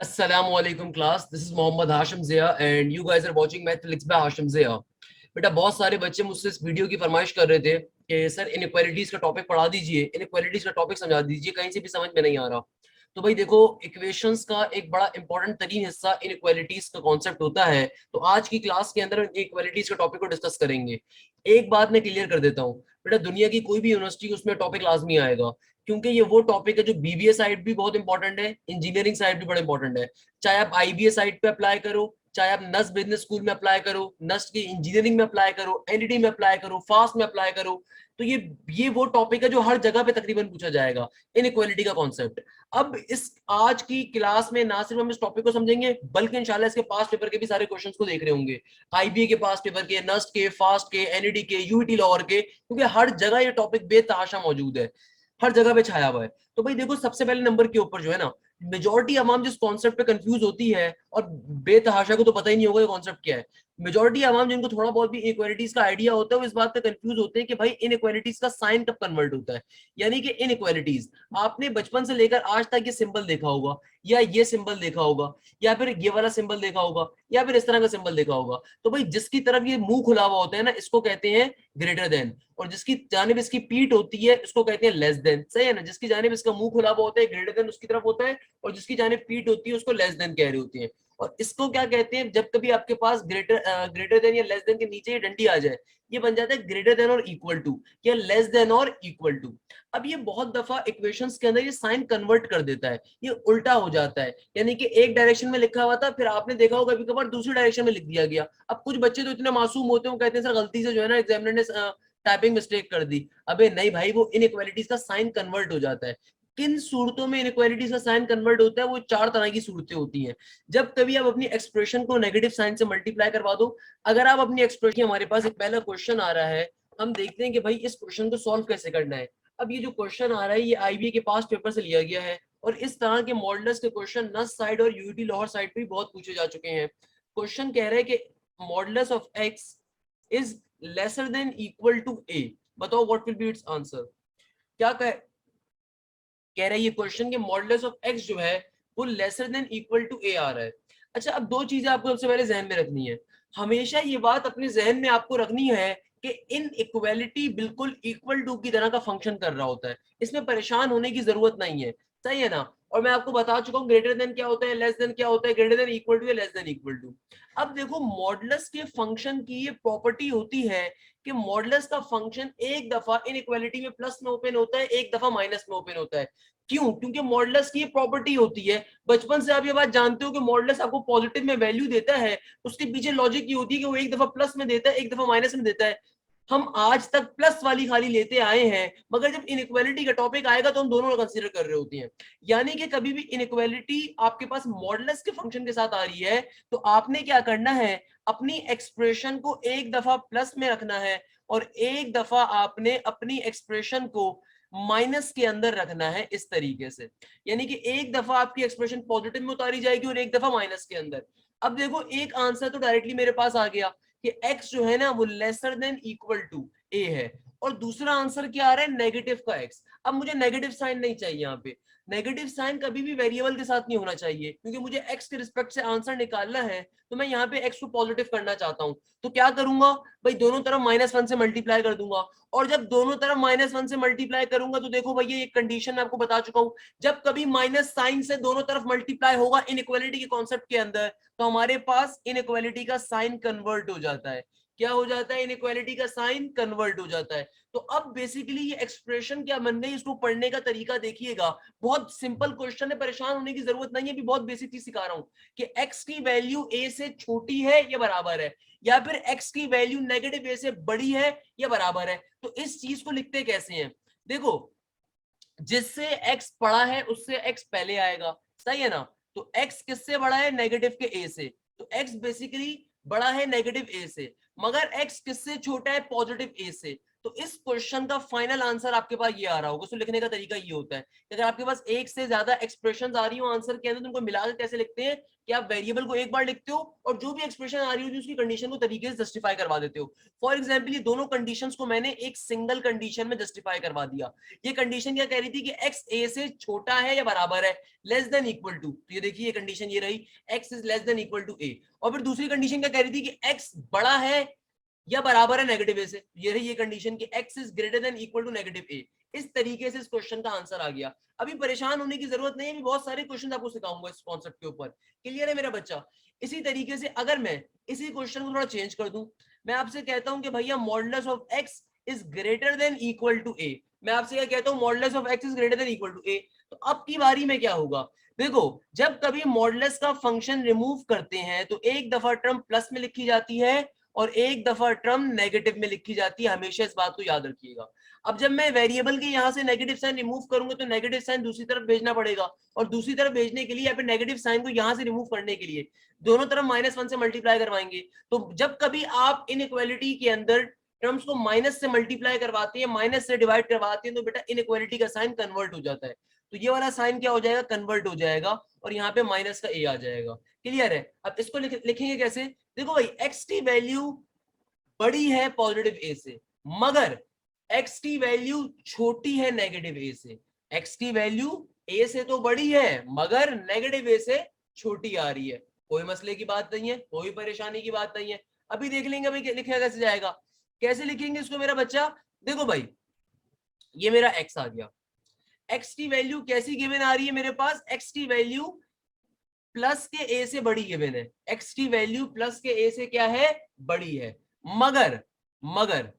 Assalamualaikum class. This is Mohammad Hashim Zia and you guys are watching Mathematics by Hashim Zia. बेटा बहुत सारे बच्चे मुझसे इस वीडियो की फरमाइश कर रहे थे कि सर इनइक्वालिटीज का टॉपिक पढ़ा दीजिए, इनइक्वालिटीज का टॉपिक समझा दीजिए, कहीं से भी समझ में नहीं आ रहा। तो भाई देखो, इक्वेशंस का एक बड़ा इंपॉर्टेंट तरीन हिस्सा इनइक्वालिटीज का कॉन्सेप्ट होता है। तो आज की क्लास के अंदर इनइक्वालिटीज का टॉपिक को डिस्कस करेंगे। एक बात मैं क्लियर कर देता हूँ बेटा, दुनिया की कोई भी यूनिवर्सिटी उसमें टॉपिक लाजमी आएगा, क्योंकि ये वो टॉपिक है जो बीबीए साइड भी बहुत इंपॉर्टेंट है, इंजीनियरिंग साइड भी बड़ा इंपॉर्टेंट है। चाहे आप आईबीए साइड पे अप्लाई करो, चाहे आप नस्ट बिजनेस स्कूल में अप्लाई करो, नस्ट की इंजीनियरिंग में अप्लाई करो, एनडीटी में अप्लाई करो, फास्ट में अप्लाई करो, तो ये वो टॉपिक है जो हर जगह पे तकरीबन पूछा जाएगा, इनइक्वालिटी का कॉन्सेप्ट। अब इस आज की क्लास में ना सिर्फ हम इस टॉपिक को समझेंगे, बल्कि इंशाल्लाह इसके पास्ट पेपर के भी सारे क्वेश्चंस को देख रहे होंगे, आईबीए के पास्ट पेपर के, नस्ट के, फास्ट के, एनईडी के, यूईटी लॉयर के, क्योंकि हर जगह ये टॉपिक बेतहाशा मौजूद है, हर जगह पे छाया हुआ है। तो भाई देखो, सबसे पहले नंबर के ऊपर जो है ना, मेजोरिटी अवाम जिस कॉन्सेप्ट पे कंफ्यूज होती है, और बेतहाशा को तो पता ही नहीं होगा ये कॉन्सेप्ट क्या है, मेजोरिटी अवाम जिनको थोड़ा बहुत भी इनइक्वालिटीज का आइडिया होता है वो इस बात पे कंफ्यूज होते हैं कि भाई इनइक्वालिटीज का साइन कब कन्वर्ट होता है। यानी कि इनइक्वालिटीज आपने बचपन से लेकर आज तक ये सिंबल देखा होगा, या ये सिंबल देखा होगा, या फिर ये वाला सिंबल देखा होगा, या फिर इस तरह का सिंबल देखा होगा। तो भाई जिसकी तरफ ये मुंह खुला हुआ होता है ना, इसको कहते हैं ग्रेटर देन, और जिसकी जानिब इसकी पीठ होती है इसको कहते हैं लेस देन। सही है ना? जिसकी जानिब इसका मुंह खुला हुआ होता है ग्रेटर देन उसकी तरफ होता है, और जिसकी जानिब पीठ होती है उसको लेस देन कह रही होती है। और इसको क्या कहते हैं, जब कभी आपके पास ग्रेटर देन या लेस देन के नीचे ये डंडी आ जाए, ये बन जाता है ग्रेटर देन और इक्वल टू, या लेस देन और इक्वल टू। अब ये बहुत दफा इक्वेशंस के अंदर ये साइन कन्वर्ट कर देता है, ये उल्टा हो जाता है। यानी कि एक डायरेक्शन में लिखा हुआ था, फिर आपने देखा होगा कभी कभार दूसरी डायरेक्शन में लिख दिया गया। अब कुछ बच्चे तो इतने मासूम होते हैं, वो कहते हैं सर गलती से जो है ना एग्जामिनर ने टाइपिंग मिस्टेक कर दी। अबे नहीं भाई, वो इनइक्वालिटीज का साइन कन्वर्ट हो जाता है। किन सूरतों में इनइक्वालिटीज का साइन कन्वर्ट होता है? वो चार तरह की सूरतें होती हैं। जब कभी आप अपनी एक्सप्रेशन को नेगेटिव साइन से मल्टीप्लाई करवा दो, अगर आप अपनी एक्सप्रेशन, हमारे पास एक पहला क्वेश्चन आ रहा है, हम देखते हैं कि भाई इस क्वेश्चन को सॉल्व कैसे करना है। अब ये जो क्वेश्चन आ रहा है ये आईबीए के पास्ट पेपर से लिया गया है, और इस तरह के मॉडल्स के क्वेश्चन नस्ट साइड और यूटी लाहौर साइड पे भी बहुत पूछे जा चुके हैं। क्वेश्चन कह रहा है कि models of X is lesser than equal to A. बताओ what will be its answer. क्या कह रहा है ये क्वेश्चन के मॉडुलस ऑफ एक्स जो है वो लेसर देन इक्वल टू ए आ रहा है। अच्छा, अब दो चीजें आपको सबसे पहले जहन में रखनी है। हमेशा ये बात अपने जहन में आपको रखनी है कि इन इक्वलिटी बिल्कुल इक्वल टू की तरह का फंक्शन कर रहा होता है, इसमें परेशान होने की जरूरत नहीं है। सही है ना? और मैं आपको बता चुका हूँ ग्रेटर देन क्या होता है, लेस देन क्या होता है, ग्रेटर देन इक्वल टू या लेस देन इक्वल टू। अब देखो, मॉडुलस के फंक्शन की ये प्रॉपर्टी होती है कि मॉडुलस का फंक्शन एक दफा इनइक्वालिटी में प्लस में ओपन होता है, एक दफा माइनस में ओपन होता है। क्यों? क्योंकि मॉडुलस की प्रॉपर्टी होती है, बचपन से आप ये बात जानते हो कि मॉडुलस आपको पॉजिटिव में वैल्यू देता है, उसके पीछे लॉजिक ये होती है कि वो एक दफा प्लस में देता है, एक दफा माइनस में देता है। हम आज तक प्लस वाली खाली लेते आए हैं, मगर जब इनइक्वालिटी का टॉपिक आएगा तो हम दोनों कंसीडर कर रहे होते हैं। यानी कि कभी भी इनइक्वालिटी आपके पास मॉडुलस के फंक्शन के साथ आ रही है, तो आपने क्या करना है, अपनी एक्सप्रेशन को एक दफा प्लस में रखना है, और एक दफा आपने अपनी एक्सप्रेशन को माइनस के अंदर रखना है, इस तरीके से। यानी कि एक दफा आपकी एक्सप्रेशन पॉजिटिव में उतारी जाएगी और एक दफा माइनस के अंदर। अब देखो, एक आंसर तो डायरेक्टली मेरे पास आ गया कि x जो है ना वो lesser than equal to a है, और दूसरा आंसर क्या आ रहा है, नेगेटिव का x। अब मुझे नेगेटिव साइन नहीं चाहिए यहाँ पे, नेगेटिव साइन कभी भी वेरिएबल के साथ नहीं होना चाहिए, क्योंकि मुझे x के रिस्पेक्ट से आंसर निकालना है, तो मैं यहाँ पे x को पॉजिटिव करना चाहता हूँ। तो क्या करूंगा भाई, दोनों तरफ -1 से मल्टीप्लाई कर दूंगा, और जब दोनों तरफ -1 से मल्टीप्लाई करूंगा तो देखो भैया, ये कंडीशन मैं आपको बता चुका हूँ, जब कभी माइनस साइन से दोनों तरफ मल्टीप्लाई होगा इनइक्वालिटी के कॉन्सेप्ट के अंदर, तो हमारे पास इनइक्वालिटी का साइन कन्वर्ट हो जाता है। क्या हो जाता है, इनइक्वालिटी का साइन कन्वर्ट हो जाता है। तो अब बेसिकली ये एक्सप्रेशन क्या बन गई, इसको पढ़ने का तरीका देखिएगा, बहुत सिंपल क्वेश्चन है, परेशान होने की जरूरत नहीं है, भी बहुत बेसिक चीज सिखा रहा हूं कि x की वैल्यू a से छोटी है या बराबर है, या फिर x की वैल्यू नेगेटिव a से बड़ी है या बराबर है। तो इस चीज को लिखते कैसे हैं, देखो, जिससे x बड़ा है उससे x पहले आएगा, सही है ना। तो x किससे बड़ा है, नेगेटिव के a से, तो x बेसिकली बड़ा है नेगेटिव a से, मगर x किससे छोटा है, पॉजिटिव a से। तो इस क्वेश्चन का फाइनल आंसर आपके पास ये आ रहा होगा। उसको लिखने का तरीका ये होता है कि अगर आपके पास एक से ज्यादा एक्सप्रेशंस आ रही हो आंसर के अंदर, तो उनको मिलाकर कैसे लिखते हैं कि आप वेरिएबल को एक बार लिखते हो और जो भी एक्सप्रेशन आ रही होती है उसकी कंडीशन को तरीके से जस्टिफाई करवा देते हो। फॉर एग्जाम्पल ये दोनों कंडीशंस को मैंने एक सिंगल कंडीशन में जस्टिफाई करवा दिया। ये कंडीशन क्या कह रही थी कि x a से छोटा है या बराबर है, लेस देन इक्वल टू, तो ये देखिए ये कंडीशन ये रही, x is less than equal to a। और फिर दूसरी कंडीशन क्या कह रही थी कि x बड़ा है या बराबर है नेगेटिव ए से, ये रही ये कंडीशन कि x is greater than equal to negative a। इस तरीके से इस क्वेश्चन का आंसर आ गया। अभी परेशान होने की जरूरत नहीं है, अभी बहुत सारे क्वेश्चन आपको सिखाऊंगा इस कॉन्सेप्ट के ऊपर, क्लियर है मेरा बच्चा। इसी तरीके से अगर मैं इसी क्वेश्चन को थोड़ा चेंज कर दूं, मैं आपसे कहता हूं कि भैया modulus of x is greater than equal to a, मैं आपसे क्या कहता हूं, modulus of x is greater than equal to a। तो अब की बारी में क्या होगा, देखो, जब कभी मॉडुलस का फंक्शन रिमूव करते हैं तो एक दफा टर्म प्लस में लिखी जाती है और एक दफा टर्म नेगेटिव में लिखी जाती है, हमेशा इस बात को याद रखिएगा। अब जब मैं वेरिएबल के यहां से नेगेटिव साइन रिमूव करूंगा तो नेगेटिव साइन दूसरी तरफ भेजना पड़ेगा, और दूसरी तरफ भेजने के लिए या फिर नेगेटिव साइन को यहां से रिमूव करने के लिए दोनों तरफ -1 से मल्टीप्लाई करवाएंगे। तो जब कभी आप इनइक्वालिटी के अंदर टर्म्स को माइनस से मल्टीप्लाई करवाते हैं, माइनस से डिवाइड करवाते हैं, तो बेटा इनइक्वालिटी का साइन कन्वर्ट हो जाता है। तो ये वाला साइन क्या हो जाएगा, कन्वर्ट हो जाएगा, और यहाँ पे माइनस का a आ जाएगा। क्लियर है। अब इसको लिखेंगे कैसे, देखो भाई, x की वैल्यू बड़ी है पॉजिटिव a से, मगर x की वैल्यू छोटी है नेगेटिव a से। x की वैल्यू a से तो बड़ी है मगर नेगेटिव a से छोटी आ रही है, कोई मसले की बात नहीं है, कोई परेशानी की बात नहीं है। अभी देख लेंगे अभी लिखा कैसे जाएगा, कैसे लिखेंगे इसको मेरा बच्चा। देखो भाई, ये मेरा x आ गया, x की वैल्यू कैसी गिवन आ रही है मेरे पास, x की वैल्यू प्लस के a से बड़ी गिवन है, x की वैल्यू प्लस के a से क्या है, बड़ी है, मगर मगर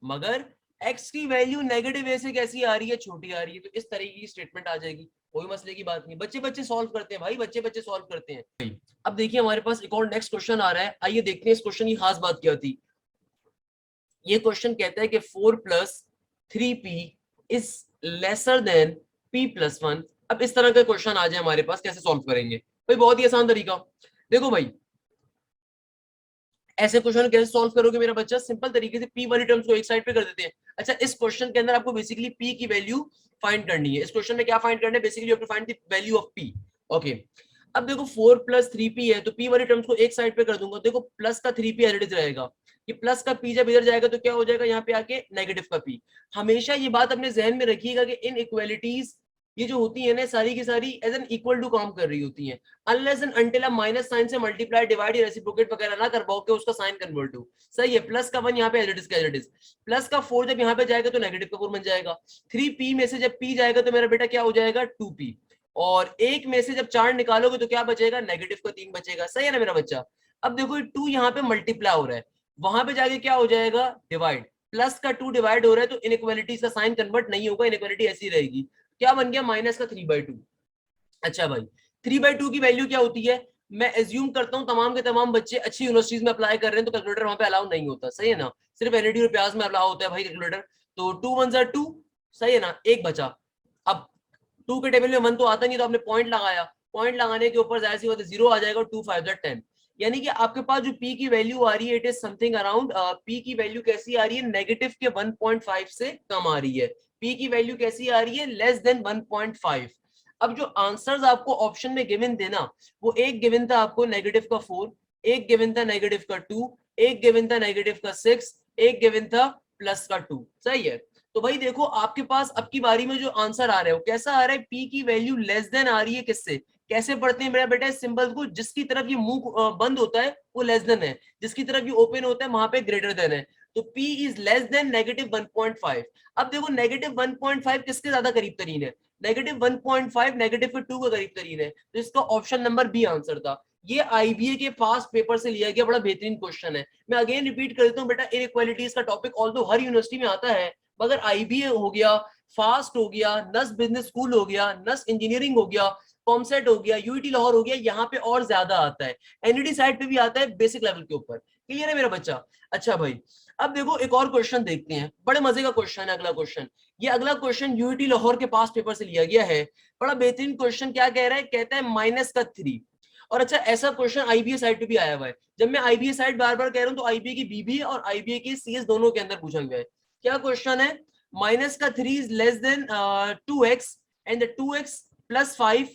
मगर x की वैल्यू नेगेटिव a से कैसी आ रही है, छोटी आ रही है। तो इस तरीके की स्टेटमेंट आ जाएगी, कोई मसले की बात नहीं। बच्चे बच्चे सॉल्व करते हैं भाई, बच्चे बच्चे सॉल्व करते हैं। अब देखिए हमारे पास एक और नेक्स्ट क्वेश्चन आ रहा है, आइए देखते हैं इस क्वेश्चन की खास बात क्या थी। ये क्वेश्चन कहता है कि 4 + 3p is lesser then p + 1। अब इस तरह का क्वेश्चन आ जाए हमारे पास, कैसे सॉल्व करेंगे भाई, बहुत ही आसान तरीका। देखो भाई, ऐसे क्वेश्चन कैसे सॉल्व करोगे मेरा बच्चा, सिंपल तरीके से p वाली टर्म्स को एक साइड पे कर देते हैं। अच्छा, इस क्वेश्चन के अंदर आपको बेसिकली p की वैल्यू फाइंड करनी है। इस क्वेश्चन में क्या फाइंड करना है, basically you have to find the value of p। Okay, अब देखो 4 + 3p है, तो p वाली टर्म्स को एक साइड पे कर दूंगा। देखो प्लस का 3p एज इट इज रहेगा, ये प्लस का p जब इधर जाएगा तो क्या हो जाएगा, यहाँ पे आके नेगेटिव का p। हमेशा ये बात अपने जहन में रखिएगा कि इन इक्वालिटीज ये जो होती है ना, सारी की सारी एज एन इक्वल टू काम कर रही होती हैं, अनलेस एंड अनटिल आप माइनस साइन से मल्टीप्लाई डिवाइड या रेसिप्रोकेट वगैरह ना कर पाओ कि उसका साइन कन्वर्ट हो। सही है, प्लस का 1 यहाँ पे एज इट इज, प्लस का 4 जब यहाँ पे जाएगा तो नेगेटिव का 4 बन जाएगा। 3p में से जब p जाएगा तो मेरा बेटा क्या हो जाएगा, 2p, और एक में से जब 4 निकालोगे तो क्या बचेगा, नेगेटिव का 3 बचेगा। सही है ना मेरा बच्चा। अब देखो 2 यहाँ पे मल्टीप्लाई हो रहा है, वहां पे जाके क्या हो जाएगा, डिवाइड, प्लस का 2 डिवाइड हो रहा है तो इनइक्वालिटीज का साइन कन्वर्ट नहीं होगा, इनइक्वालिटी ऐसी रहेगी। क्या बन गया, माइनस का 3/2। अच्छा भाई, 3/2 की वैल्यू क्या होती है, मैं एज्यूम करता हूं तमाम के तमाम बच्चे अच्छी यूनिवर्सिटीज में अप्लाई कर रहे हैं तो कैलकुलेटर वहां पे अलाउ नहीं होता, सही है ना, सिर्फ एनईडी और प्याज में अलाउ होता है भाई कैलकुलेटर। तो 2 1 ज़ा 2, सही है ना, एक बचा। अब 2 के टेबल में 1 तो आता नहीं, तो आपने पॉइंट लगाया, पॉइंट लगाने के ऊपर जाहिर सी बात है 0 आ जाएगा, 2 5 ज़ा 10। यानी कि आपके पास जो p की वैल्यू आ रही है, it is something around, p की वैल्यू कैसी आ रही है, नेगेटिव के 1.5 से कम आ रही है। p की वैल्यू कैसी आ रही है, लेस देन 1.5। अब जो आंसर्स आपको ऑप्शन में गिवन थे ना, वो एक गिवन था आपको नेगेटिव का 4, एक गिवन था नेगेटिव का 2, एक गिवन था नेगेटिव का 6, एक गिवन था प्लस का 2। सही है। तो भाई देखो आपके पास अब की बारी में जो आंसर आ रहा है वो कैसा आ रहा है, पी की वैल्यू लेस देन आ रही है किससे, कैसे पढ़ते हैं मेरा बेटा इस सिंबल को, जिसकी तरफ ये मुंह बंद होता है वो लेस देन है, जिसकी तरफ ये ओपन होता है वहां पे ग्रेटर देन है। तो P is less then negative 1.5। अब देखो नेगेटिव 1.5 किसके ज्यादा करीब तरीन है, नेगेटिव 1.5 नेगेटिव 2 के करीब तरीन है, तो इसका ऑप्शन नंबर बी आंसर था। ये आईबीए के पास पेपर से लिया गया बड़ा बेहतरीन क्वेश्चन है। मैं अगेन रिपीट कर देता हूँ बेटा, इनइक्वालिटीज का टॉपिक ऑल्दो हर यूनिवर्सिटी में आता है, मगर आईबीए हो गया, फास्ट हो गया, नस बिजनेस स्कूल हो गया, नस इंजीनियरिंग हो गया, कॉमसेट हो गया, यूईटी लाहौर हो गया, यहाँ पे और ज्यादा आता है, एनईडी साइड पे भी आता है बेसिक लेवल के ऊपर। क्लियर है मेरा बच्चा? अच्छा भाई अब देखो एक और क्वेश्चन देखते हैं, बड़े मजे का क्वेश्चन है अगला क्वेश्चन। ये अगला क्वेश्चन यूईटी लाहौर के पास पेपर से लिया गया है, बड़ा बेहतरीन क्वेश्चन। क्या कह रहा है, कहता है माइनस का 3। और अच्छा ऐसा क्वेश्चन आईबीए साइड पे भी आया हुआ है। जब मैं आईबीए साइड बार बार कह रहा हूं तो आईबीए की बीबी और आईबीए की सीएस दोनों के अंदर पूछा गया है। क्या क्वेश्चन है, माइनस का 3 is less then 2x and the 2x plus 5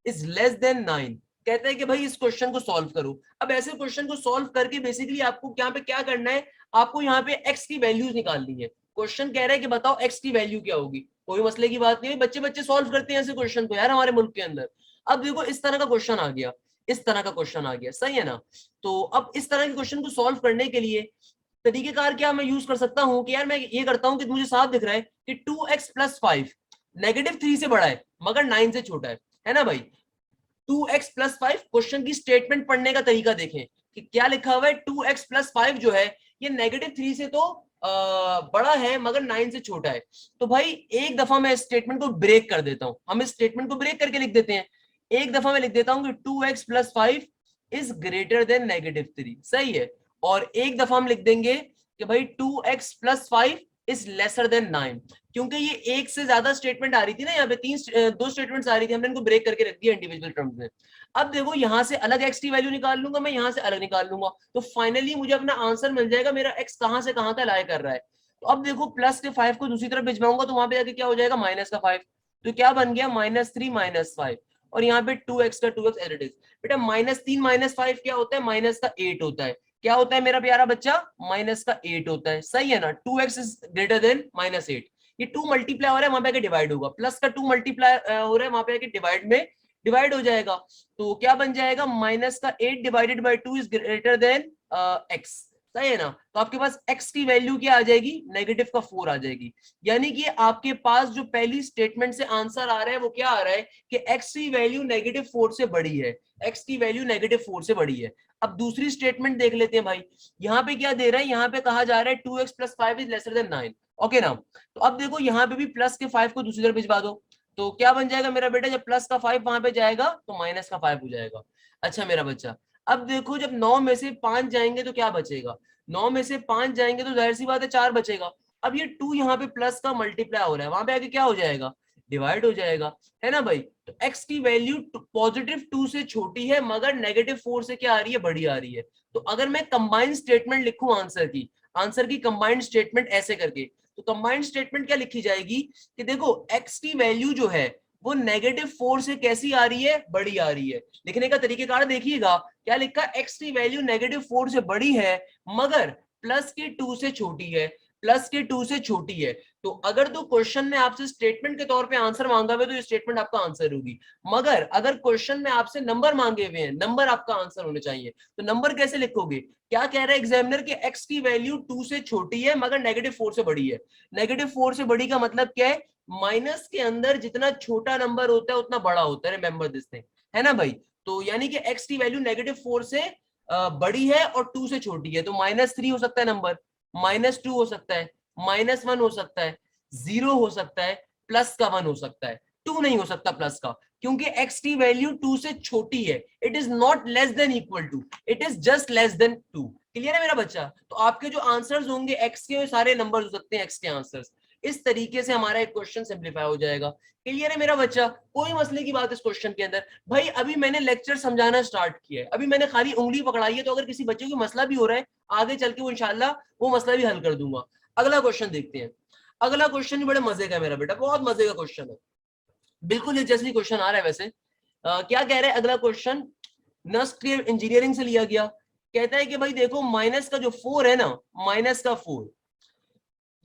is less then 9। कहते हैं कि भाई इस क्वेश्चन को सॉल्व करो। अब ऐसे क्वेश्चन को सॉल्व करके बेसिकली आपको यहाँ पे क्या करना है, आपको यहाँ पे x की वैल्यूज निकालनी है। क्वेश्चन कह रहा है कि बताओ x की वैल्यू क्या होगी, कोई मसले की बात नहीं है, बच्चे बच्चे सॉल्व करते हैं ऐसे क्वेश्चन को यार हमारे मुल्क के अंदर। अब देखो इस तरह का क्वेश्चन आ गया, इस तरह का क्वेश्चन आ गया, सही है ना। तो अब इस तरह के क्वेश्चन को सॉल्व करने के लिए तरीकेकार क्या मैं यूज कर सकता हूं कि यार मैं ये करता हूं कि मुझे साफ दिख रहा है कि 2x प्लस 5 नेगेटिव 3 से बड़ा है मगर 9 से छोटा है ना भाई। 2x प्लस 5 क्वेश्चन की स्टेटमेंट पढ़ने का तरीका देखें कि क्या लिखा हुआ है, 2x प्लस 5 जो है ये नेगेटिव 3 से तो बड़ा है मगर 9 से छोटा है। तो भाई एक दफा मैं स्टेटमेंट को ब्रेक कर देता हूं, हम इस स्टेटमेंट को ब्रेक करके लिख देते हैं। एक दफा मैं लिख देता हूं कि 2x plus 5 is greater then negative 3। सही है। और एक दफा हम लिख देंगे कि भाई 2x plus 5 is lesser then 9। क्योंकि ये एक से ज्यादा स्टेटमेंट आ रही थी ना, यहाँ पे दो स्टेटमेंट्स आ रही थी, हमने इनको ब्रेक करके रख दिया इंडिविजुअल टर्म्स में। अब देखो यहाँ से अलग x की वैल्यू निकाल लूंगा मैं, यहाँ से अलग निकाल लूंगा, तो फाइनली मुझे अपना आंसर मिल जाएगा मेरा x कहां से कहां तक लाई कर रहा है। तो अब देखो प्लस के 5 को दूसरी तरफ भिजवाऊंगा तो वहां पे जाके क्या हो जाएगा, माइनस का 5। तो क्या बन गया, -3 -5, और यहाँ पे 2x का 2x एज इट इज। बेटा -3 -5 क्या होता है, माइनस का 8 होता है। क्या होता है मेरा प्यारा बच्चा, माइनस का 8 होता है। सही है ना, 2x इज ग्रेटर देन -8। ये 2 मल्टीप्लाई हो रहा है वहां पे आके डिवाइड होगा, प्लस का 2 मल्टीप्लाई हो रहा है वहां पे आके डिवाइड में डिवाइड हो जाएगा। तो क्या बन जाएगा, माइनस का 8 divided by 2 is greater then x। सही है ना। तो आपके पास x की वैल्यू क्या आ जाएगी, नेगेटिव का 4 आ जाएगी। यानी कि आपके पास जो पहली स्टेटमेंट से आंसर आ रहा है वो क्या आ रहा है कि x की वैल्यू नेगेटिव 4 से बड़ी है, x की वैल्यू नेगेटिव 4 से बड़ी है। अब दूसरी स्टेटमेंट देख लेते हैं भाई, यहाँ पे क्या दे रहा है, यहाँ पे कहा जा रहा है 2x plus 5 is lesser then 9। Okay ना। तो अब देखो यहाँ पे भी प्लस के 5 को दूसरी तरफ भिजवा दो, तो क्या बन जाएगा मेरा बेटा, जब प्लस का 5 वहां पे जाएगा तो माइनस का 5 हो जाएगा। अच्छा मेरा बच्चा, अब देखो जब 9 में से 5 जाएंगे तो क्या बचेगा, 9 में से 5 जाएंगे तो जाहिर सी बात है 4 बचेगा। अब ये 2 यहाँ पे प्लस का मल्टीप्लाई हो रहा है, वहां पे आके क्या हो जाएगा, डिवाइड हो जाएगा, है ना भाई। तो x की वैल्यू पॉजिटिव 2 से छोटी है मगर नेगेटिव 4 से क्या आ रही है, बड़ी आ रही है। तो अगर मैं कंबाइंड स्टेटमेंट लिखूं आंसर की कंबाइंड स्टेटमेंट ऐसे करके, तो कंबाइंड स्टेटमेंट क्या लिखी जाएगी कि देखो x की वैल्यू जो है वो नेगेटिव 4 से कैसी आ रही है, बड़ी आ रही है। लिखने का तरीकेकार देखिएगा, क्या लिखा, x की वैल्यू नेगेटिव 4 से बड़ी है मगर प्लस के 2 से छोटी है, प्लस के 2 से छोटी है। तो अगर तो क्वेश्चन में आपसे स्टेटमेंट के तौर पे आंसर मांगा हुआ है तो ये स्टेटमेंट आपका आंसर होगी। मगर अगर क्वेश्चन में आपसे नंबर मांगे हुए हैं, नंबर आपका आंसर होने चाहिए, तो नंबर कैसे लिखोगे, क्या कह रहा है एग्जामिनर कि x की वैल्यू 2 से छोटी है मगर नेगेटिव 4 से बड़ी है। नेगेटिव 4 से बड़ी का मतलब क्या है, माइनस के अंदर जितना छोटा नंबर होता है उतना बड़ा होता है, रिमेंबर दिस थिंग, है ना भाई। तो यानी कि x की वैल्यू नेगेटिव 4 से बड़ी है और 2 से छोटी है, तो -3 हो सकता है नंबर, -2 हो सकता है, -1 हो सकता है, 0 हो सकता है, प्लस का 1 हो सकता है, 2 नहीं हो सकता प्लस का, क्योंकि x की वैल्यू 2 से छोटी है। It is not less than equal to, it is just less than 2। Clear है मेरा बच्चा। तो आपके जो आंसर्स होंगे x के सारे नंबर हो सकते हैं x के आंसर्स। इस तरीके से हमारा एक क्वेश्चन सिंप्लीफाई हो जाएगा। क्लियर है मेरा बच्चा, कोई मसले की बात इस क्वेश्चन के अंदर। भाई अभी मैंने लेक्चर समझाना स्टार्ट किया है, अभी मैंने खाली उंगली पकड़ाई है, तो अगर किसी बच्चे को मसला भी हो रहा है आगे चल के वो इंशाल्लाह वो मसला भी हल कर दूंगा। अगला क्वेश्चन देखते हैं। अगला क्वेश्चन भी बड़े मजे का है मेरा बेटा, बहुत मजे का क्वेश्चन है, बिल्कुल दिलचस्पी क्वेश्चन आ रहा है वैसे। क्या कह रहा है अगला क्वेश्चन, नस्ट इंजीनियरिंग से लिया गया। कहता है कि भाई देखो माइनस का जो 4 है ना, माइनस का 4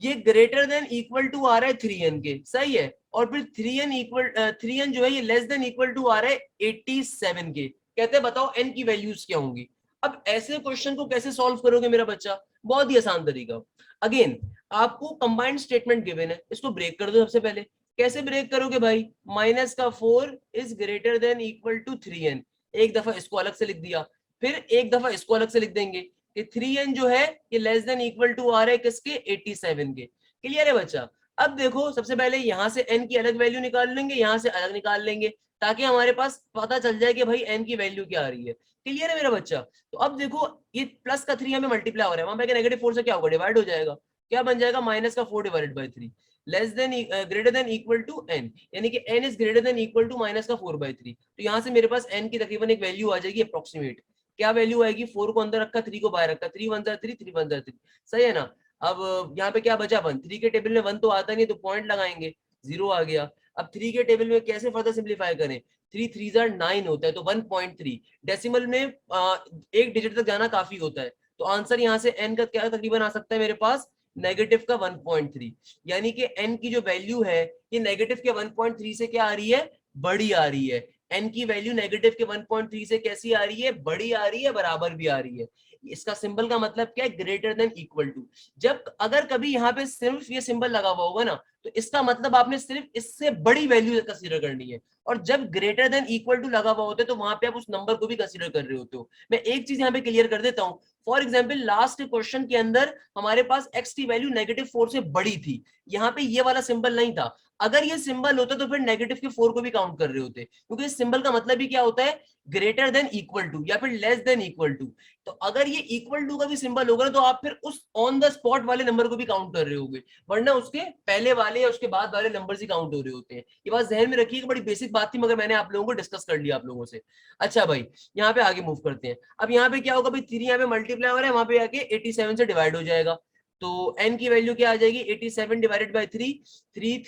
ये ग्रेटर देन इक्वल टू आ रहा है 3n के, सही है, और फिर 3n जो है ये लेस देन इक्वल टू आ रहा है 87 के। कहते हैं बताओ n की वैल्यूज क्या होंगी। अब ऐसे क्वेश्चन को कैसे सॉल्व करोगे मेरा बच्चा, बहुत ही आसान तरीका। अगेन आपको कंबाइंड स्टेटमेंट गिवन है, इसको ब्रेक कर दो सबसे पहले। कैसे ब्रेक करोगे भाई, माइनस का 4 is greater than equal to 3n, एक दफा इसको अलग से लिख दिया, फिर एक दफा इसको अलग से लिख देंगे कि 3n जो है ये लेस देन इक्वल टू आ रहा है किसके, 87 के। क्लियर है बच्चा। अब देखो सबसे पहले यहां से n की अलग वैल्यू निकाल लेंगे, यहां से अलग निकाल लेंगे, ताकि हमारे पास पता चल जाए कि भाई n की वैल्यू क्या आ रही है। क्लियर है मेरा बच्चा। तो अब देखो ये प्लस का 3 हमें मल्टीप्लाई हो रहा है, वहां पे नेगेटिव 4 से क्या होगा, डिवाइड हो जाएगा। क्या बन जाएगा, माइनस का 4 divided by 3 less than greater than equal to n, यानी कि n is greater than equal to minus का 4/3। तो यहाँ से मेरे पास n की तकरीबन एक वैल्यू आ जाएगी अप्रोक्सीमेट। क्या वैल्यू आएगी, 4 को अंदर रखा, 3 को बाहर रखा, 3 1 3 3 1 3, सही है ना। अब यहाँ पे क्या बचा, 1, 3 के टेबल में 1 तो आता नहीं, तो पॉइंट लगाएंगे, 0 आ गया। अब 3 के टेबल में कैसे फर्दर सिंप्लीफाई करें, 3 3 9 होता है, तो 1.3 डेसिमल में एक डिजिट तक जाना काफी होता है। तो आंसर यहाँ से n का क्या तकरीबन आ सकता है मेरे पास, नेगेटिव का 1.3, यानी कि n की जो वैल्यू है ये नेगेटिव के 1.3 से क्या आ रही है, बड़ी आ रही है। n की वैल्यू नेगेटिव के 1.3 से कैसी आ रही है, बड़ी आ रही है, बराबर भी आ रही है। इसका सिंबल का मतलब क्या है, ग्रेटर देन इक्वल टू। जब अगर कभी यहाँ पे सिर्फ ये सिंबल लगा हुआ होगा ना, तो इसका मतलब आपने सिर्फ इससे बड़ी वैल्यू कंसीडर करनी है। और जब ग्रेटर देन इक्वल टू लगा हुआ होता है तो वहां पे आप उस नंबर को भी कंसीडर कर रहे होते हो। मैं एक चीज यहाँ पे क्लियर कर देता हूँ। फॉर एग्जाम्पल लास्ट क्वेश्चन के अंदर हमारे पास x की वैल्यू -4 से बड़ी थी, यहाँ पे ये वाला सिंबल नहीं था। अगर ये सिंबल होता तो फिर नेगेटिव के 4 को भी काउंट कर रहे होते, क्योंकि इस सिंबल का मतलब ही क्या होता है, ग्रेटर देन इक्वल टू या फिर लेस देन इक्वल टू। तो अगर ये इक्वल टू का भी सिंबल होगा तो आप फिर उस ऑन द स्पॉट वाले नंबर को भी काउंट कर रहे होगे, वरना उसके पहले वाले या उसके बाद वाले नंबर ही काउंट हो रहे होते हैं। ये बात ध्यान में रखिएगा, बड़ी बेसिक बात थी, मगर मैंने आप लोगों को डिस्कस कर लिया आप लोगों से। अच्छा भाई, यहाँ पे आगे मूव करते हैं। अब यहाँ पे क्या होगा भाई, 3 यहाँ पे मल्टीप्लाई हो रहा है, वहां पे आके 87 से डिवाइड हो जाएगा। तो n की वैल्यू क्या आ जाएगी, 87 डिवाइडेड बाई 3, 3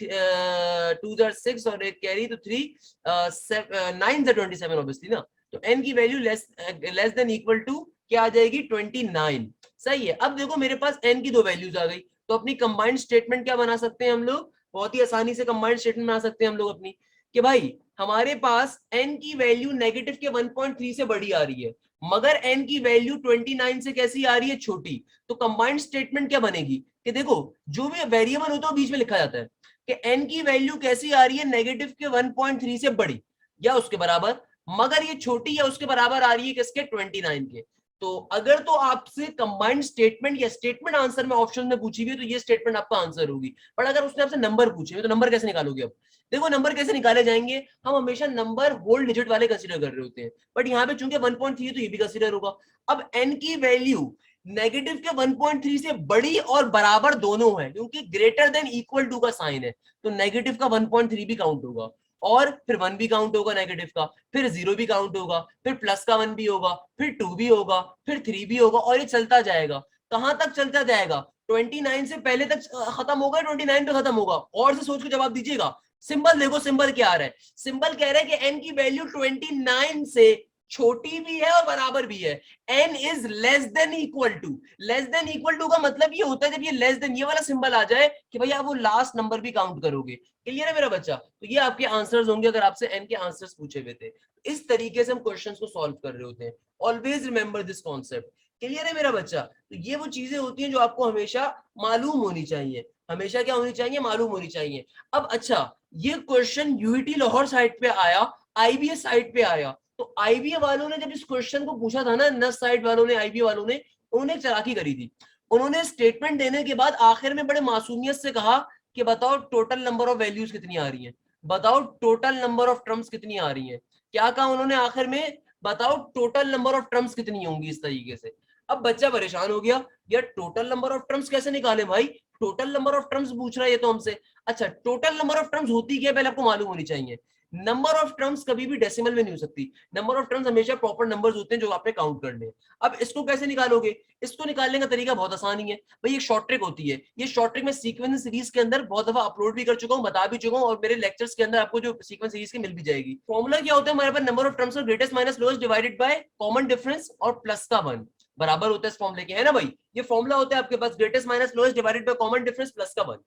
2 6 और एक कैरी, तो 3 9 से 27 ऑब्वियसली ना। तो n की value less than equal to क्या आ जाएगी, 29। सही है। अब देखो मेरे पास n की दो वैल्यूज आ गई, तो अपनी कंबाइंड स्टेटमेंट क्या बना सकते हैं हम लोग, बहुत ही आसानी से कंबाइंड स्टेटमेंट बना सकते हैं हम लोग अपनी, कि भाई हमारे पास n की वैल्यू नेगेटिव के 1.3 से बड़ी आ रही है, मगर n की वैल्यू 29 से कैसी आ रही है, छोटी। तो कंबाइंड स्टेटमेंट क्या बनेगी, कि देखो जो भी वेरिएबल होता है बीच में लिखा जाता है कि n की वैल्यू कैसी आ रही है, नेगेटिव के 1.3 से बड़ी या उसके बराबर, मगर ये छोटी या उसके बराबर आ रही है किसके, 29 के। तो अगर तो आपसे कंबाइंड स्टेटमेंट या स्टेटमेंट आंसर में ऑप्शन में पूछी हुई तो ये स्टेटमेंट आपका आंसर होगी। पर अगर उसने आपसे नंबर पूछे हुए तो नंबर कैसे निकालोगे। अब देखो नंबर कैसे निकाले जाएंगे, हम हमेशा नंबर होल डिजिट वाले कंसीडर कर रहे होते हैं, बट यहाँ पे चूंकि 1.3 है तो ये भी कंसीडर होगा। अब n की वैल्यू नेगेटिव के 1.3 से बड़ी और बराबर दोनों है, क्योंकि ग्रेटर देन इक्वल टू का साइन है, तो नेगेटिव का 1.3 भी काउंट होगा, और फिर 1 भी काउंट होगा नेगेटिव का, फिर 0 भी काउंट होगा, फिर प्लस का 1 भी होगा, फिर 2 भी होगा, फिर 3 भी होगा, और ये चलता जाएगा। कहां तक चलता जाएगा, 29 से पहले तक खत्म होगा, 29 पे खत्म होगा। और से सोच के जवाब दीजिएगा। सिंबल देखो, सिंबल क्या आ रहा है, सिंबल कह रहा है कि n की वैल्यू 29 से छोटी भी है और बराबर भी है। n is less than equal to, less than equal to का मतलब ये होता है जब ये लेस देन ये वाला सिंबल आ जाए कि भाई आप वो लास्ट नंबर भी काउंट करोगे। क्लियर है मेरा बच्चा। तो ये आपके आंसर्स होंगे अगर आपसे n के आंसर्स पूछे हुए थे। इस तरीके से हम क्वेश्चंस को सॉल्व कर रहे होते हैं। Always remember this concept. Clear है मेरा बच्चा। तो ये वो चीजें होती हैं जो आपको हमेशा मालूम होनी चाहिए, हमेशा क्या होनी चाहिए, मालूम होनी चाहिए। अब अच्छा, ये क्वेश्चन यूईटी लाहौर साइड पे आया, आईबीए साइड पे आया, तो आईबीए वालों ने जब इस क्वेश्चन को पूछा था ना, नस साइड वालों ने, आईबीए वालों ने, उन्होंने एक चालाकी करी थी। उन्होंने स्टेटमेंट देने के बाद आखिर में बड़े मासूमियत से कहा कि बताओ टोटल नंबर ऑफ वैल्यूज कितनी आ रही हैं, बताओ टोटल नंबर ऑफ टर्म्स कितनी आ रही हैं। क्या कहा उन्होंने आखिर में, बताओ टोटल नंबर ऑफ टर्म्स कितनी होंगी, इस तरीके से। अब बच्चा परेशान हो गया, यार टोटल नंबर ऑफ टर्म्स कैसे निकाले भाई, टोटल नंबर ऑफ टर्म्स पूछ रहा है ये तो हमसे। अच्छा, टोटल नंबर ऑफ टर्म्स होती क्या है पहले आपको मालूम होनी चाहिए। नंबर ऑफ टर्म्स कभी भी डेसिमल में नहीं हो सकती, नंबर ऑफ टर्म्स हमेशा प्रॉपर नंबर्स होते हैं जो आपने काउंट करने हैं। अब इसको कैसे निकालोगे, इसको निकालने का तरीका बहुत आसान ही है भाई, एक शॉर्ट ट्रिक होती है, ये शॉर्ट ट्रिक मैं सीक्वेंस सीरीज के अंदर बहुत दफा अपलोड भी कर चुका हूँ, बता भी चुका हूँ, और मेरे लेक्चर्स के अंदर आपको जो सीक्वेंस सीरीज की मिल भी जाएगी। फॉर्मूला क्या होता है हमारे पास, number of terms of greatest minus lowest divided by common difference और प्लस का 1 बराबर होता है इस फॉर्मूले के, है ना भाई, ये फॉर्मूला होता है आपके पास, greatest minus lowest divided by common difference plus का 1।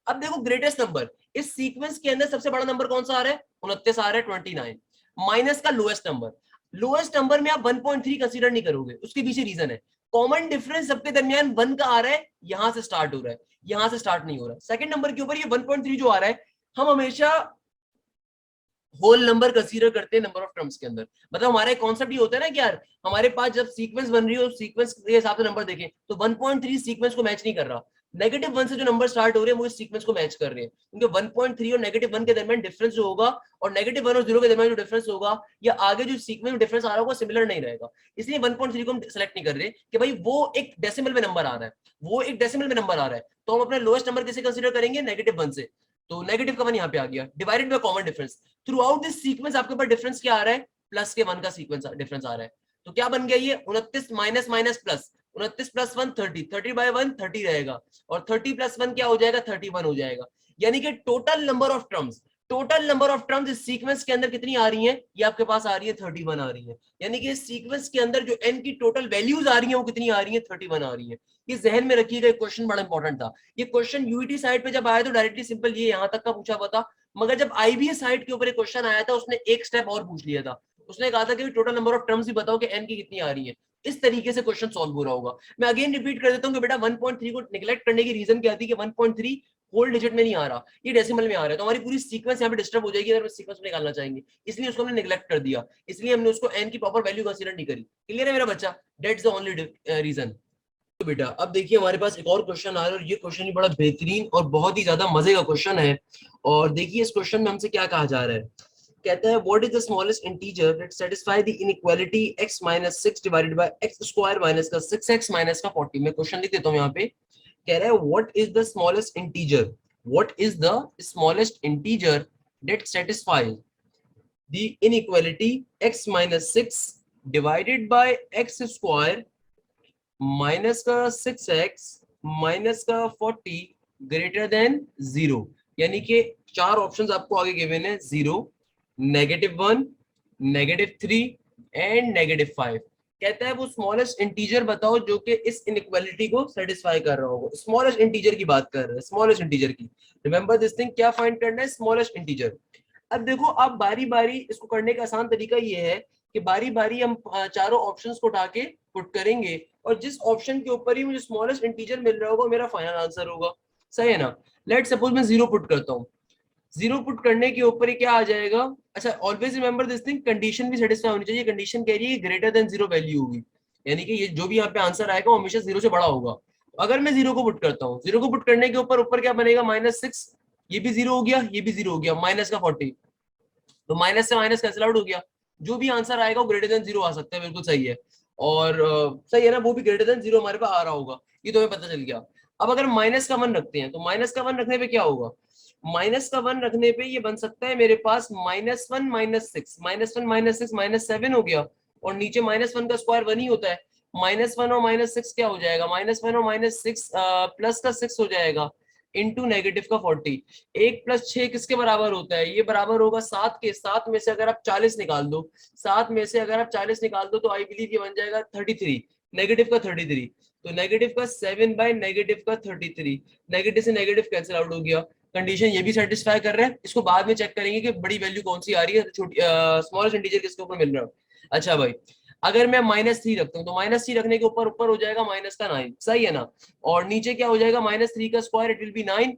अब देखो ग्रेटेस्ट नंबर इस सीक्वेंस के अंदर सबसे बड़ा नंबर कौन सा आ रहा है, 29 आ रहा है, 29 माइनस का लोएस्ट नंबर, लोएस्ट नंबर में आप 1.3 कंसीडर नहीं करोगे, उसके पीछे रीजन है, कॉमन डिफरेंस सबके दरमियान 1 का आ रहा है, यहां से स्टार्ट हो रहा है, यहां से स्टार्ट नहीं हो रहा है। सेकंड नंबर के ऊपर ये 1.3 जो आ रहा है, हम हमेशा होल नंबर कंसीडर करते हैं नंबर ऑफ टर्म्स के अंदर, मतलब हमारा एक कॉन्सेप्ट ये होता है ना कि यार हमारे पास जब सीक्वेंस बन रही हो, सीक्वेंस के हिसाब से नंबर देखें तो 1.3 सीक्वेंस को मैच नहीं कर रहा, -1 से जो नंबर स्टार्ट हो रहे हैं वो इस सीक्वेंस को मैच कर रहे हैं, क्योंकि 1.3 और -1 के दरमियान डिफरेंस जो होगा और -1 और 0 के दरमियान जो डिफरेंस होगा या आगे जो सीक्वेंस में डिफरेंस आ रहा होगा सिमिलर नहीं रहेगा, इसलिए 1.3 को हम सेलेक्ट नहीं कर रहे कि भाई वो एक डेसिमल में नंबर आ रहा है, वो एक डेसिमल में नंबर आ रहा है, तो हम अपना लोएस्ट नंबर किसे कंसीडर करेंगे, -1 से, तो -1 यहाँ पे आ गया, divided by common difference, through out this sequence आपके पास डिफरेंस क्या आ रहा है, प्लस के 1 का सीक्वेंस डिफरेंस आ रहा है, तो क्या बन गया ये 29 minus minus plus, 29 plus 1 30, 30 by 1 30 रहेगा, और 30 प्लस 1 क्या हो जाएगा, 31 हो जाएगा, यानी कि total number of terms, total number of terms इस सीक्वेंस के अंदर कितनी आ रही है, ये आपके पास आ रही है 31 आ रही है, यानी कि इस सीक्वेंस के अंदर जो n की टोटल वैल्यूज आ रही है वो कितनी आ रही है, 31 आ रही है। ये जहन में रखिएगा, क्वेश्चन बड़ा इंपॉर्टेंट था, ये क्वेश्चन यूईटी साइड पे जब आया तो डायरेक्टली सिंपल ये यहां तक का पूछा हुआ था, मगर जब आईबीएस साइड के ऊपर एक क्वेश्चन आया था उसने एक स्टेप और पूछ लिया था, उसने कहा था कि टोटल नंबर ऑफ टर्म्स भी बताओ कि n की कितनी आ रही है, इस तरीके से क्वेश्चन सॉल्व हो रहा होगा। मैं अगेन रिपीट कर देता हूँ कि बेटा 1.3 को निगलेक्ट करने की रीजन क्या थी कि 1.3 होल डिजिट में नहीं आ रहा, ये डेसिमल में आ रहा है, तो हमारी पूरी सीक्वेंस यहाँ पे डिस्टर्ब हो जाएगी अगर हम सीक्वेंस में निकालना चाहेंगे, इसलिए उसको हमने निगलेक्ट कर दिया, इसलिए हमने उसको n की प्रॉपर वैल्यू कंसीडर नहीं करी। क्लियर है मेरा बच्चा, दैट्स द ओनली रीजन। तो बेटा अब देखिए हमारे पास एक और क्वेश्चन आ रहा है, और ये क्वेश्चन भी बड़ा बेहतरीन और बहुत ही ज्यादा मजे का क्वेश्चन है, और देखिए इस क्वेश्चन में हमसे क्या कहा जा रहा है, कहता है what is the smallest integer that satisfy the inequality x - 6 divided by x² minus का 6x माइनस का 40। मैं क्वेश्चन लिख देता हूं यहाँ पे, कह रहा है what is the smallest integer, what is the smallest integer that satisfy the inequality x - 6 divided by x² minus का 6x माइनस का 40 ग्रेटर देन 0, यानी कि चार ऑप्शंस आपको आगे गिवन है, 0, -1, -3 एंड -5। कहता है वो स्मॉलेस्ट इंटीजर बताओ जो कि इस इनइक्वालिटी को सेटिस्फाई कर रहा होगा, स्मॉलेस्ट इंटीजर की बात कर रहे हैं, स्मॉलेस्ट इंटीजर की, रिमेंबर दिस थिंग, क्या फाइंड करना है, स्मॉलेस्ट इंटीजर। अब देखो आप बारी बारी इसको करने का आसान तरीका ये है कि बारी बारी हम चारों ऑप्शंस को उठा के पुट करेंगे, और जिस ऑप्शन के ऊपर ही मुझे स्मॉलेस्ट इंटीजर मिल रहा होगा मेरा फाइनल आंसर होगा, सही है ना। लेट सपोज मैं 0 पुट करता हूँ, 0 पुट करने के ऊपर ही क्या आ जाएगा, अच्छा always remember this thing, condition भी सेटिस्फाई होनी चाहिए, कंडीशन कह रही है ग्रेटर देन 0 वैल्यू होगी, यानी कि ये जो भी यहाँ पे आंसर आएगा वो हमेशा 0 से बड़ा होगा। अगर मैं 0 को पुट करता हूँ, 0 को पुट करने के ऊपर ऊपर क्या बनेगा, -6, ये भी 0 हो गया, ये भी 0 हो गया, माइनस का 40, तो माइनस से माइनस कैंसिल आउट हो गया, जो भी आंसर आएगा वो ग्रेटर देन 0 आ सकता है, बिल्कुल सही है, और सही है ना, वो भी ग्रेटर देन 0 हमारे पास आ रहा होगा, ये तो हमें पता चल गया। अब अगर माइनस का 1 रखते हैं तो माइनस का 1 रखने पे क्या होगा, माइनस का 1 रखने पे ये बन सकता है मेरे पास -1 -6, -1 -6 -7 हो गया, और नीचे -1 का स्क्वायर 1 ही होता है, -1 और -6 क्या हो जाएगा, -1 और -6 प्लस का 6 हो जाएगा इंटू नेगेटिव का 40, 1 + 6 किसके बराबर होता है, ये बराबर होगा 7 के, 7 में से अगर आप 40 निकाल दो, 7 में से अगर आप 40 निकाल दो तो आई बिलीव ये बन जाएगा 33, नेगेटिव का 33, तो नेगेटिव का 7 बाय नेगेटिव का 33, नेगेटिव से नेगेटिव कैंसिल आउट हो गया, कंडीशन ये भी सेटिस्फाई कर रहा है, इसको बाद में चेक करेंगे कि बड़ी वैल्यू कौन सी आ रही है, छोटी स्मॉलेस्ट इंटीजर किसके ऊपर मिल रहा है। अच्छा भाई अगर मैं -3 रखता हूँ तो -3 रखने के ऊपर ऊपर हो जाएगा -9, सही है ना, और नीचे क्या हो जाएगा, -3 का square it will be 9,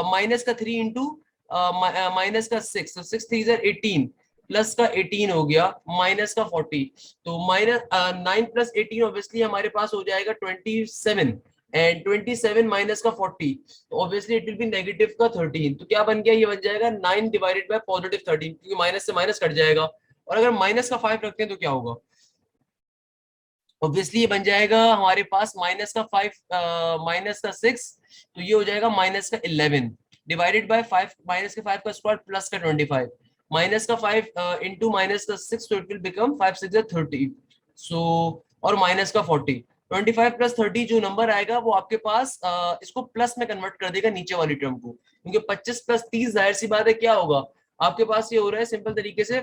minus का 3 इंटू माइनस का 6, तो 6 3 18, प्लस का 18 हो गया, माइनस का 40, तो -9 + 18 ऑब्वियसली हमारे पास हो जाएगा 27, एंड 27 माइनस का 40, तो obviously it will be negative का 13, तो क्या बन गया, ये बन जाएगा 9 डिवाइडेड बाय +13, क्योंकि माइनस से माइनस कट जाएगा, और अगर माइनस का 5 रखते हैं तो क्या होगा, ऑब्वियसली ये बन जाएगा हमारे पास -5 -6, तो ये हो जाएगा -11 डिवाइडेड बाय 5, -5 का स्क्वायर प्लस का 25, माइनस का 5 इंटू माइनस का 6, तो इट विल बिकम 5 6 30। सो और माइनस का 40, 25 प्लस 30 जो नंबर आएगा वो आपके पास इसको प्लस में कन्वर्ट कर देगा नीचे वाली टर्म को, क्योंकि 25 प्लस 30 जाहिर सी बात है क्या होगा आपके पास, ये हो रहा है सिंपल तरीके से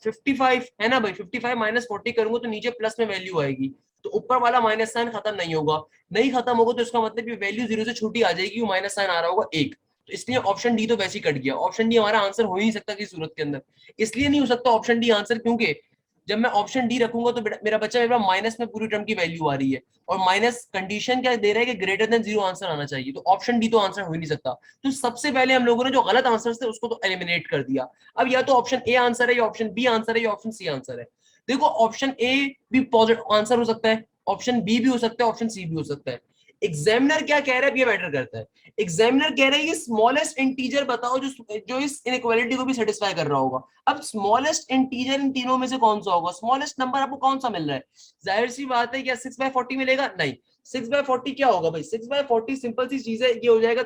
55 है ना भाई, 55 माइनस 40 करूंगा तो नीचे प्लस में वैल्यू आएगी, तो ऊपर वाला माइनस साइन खत्म नहीं होगा, नहीं खत्म होगा तो इसका मतलब ये वैल्यू जीरो से छोटी आ जाएगी, माइनस साइन आ रहा होगा एक, तो इसलिए ऑप्शन डी तो वैसे ही कट गया, ऑप्शन डी हमारा आंसर हो ही नहीं सकता किसी सूरत के अंदर, इसलिए नहीं हो सकता ऑप्शन डी आंसर, क्योंकि जब मैं ऑप्शन डी रखूंगा तो मेरा बच्चा मेरा माइनस में पूरी टर्म की वैल्यू आ रही है, और माइनस कंडीशन क्या दे रहा है कि ग्रेटर देन जीरो आंसर आना चाहिए, तो ऑप्शन डी तो आंसर हो ही नहीं सकता, तो सबसे पहले हम लोगों ने जो गलत आंसर थे उसको तो एलिमिनेट कर दिया, अब या तो ऑप्शन ए आंसर है या ऑप्शन बी आंसर है या ऑप्शन सी आंसर है। देखो ऑप्शन ए भी पॉजिटिव आंसर हो सकता है, ऑप्शन बी भी हो सकता है, ऑप्शन सी भी हो सकता है, एग्जामिनर क्या कह रहा है ये मैटर करता है, एग्जामिनर कह रहा है ये स्मॉलेस्ट इंटीजर बताओ जो इस इनइक्वालिटी को भी सेटिस्फाई कर रहा होगा, अब स्मॉलेस्ट इंटीजर इन तीनों में से कौन सा होगा, स्मॉलेस्ट नंबर आपको कौन सा मिल रहा है, जाहिर सी बात है क्या 6/40 मिलेगा, नहीं 6/40 क्या होगा भाई, 6/40 सिंपल सी चीज है, ये हो जाएगा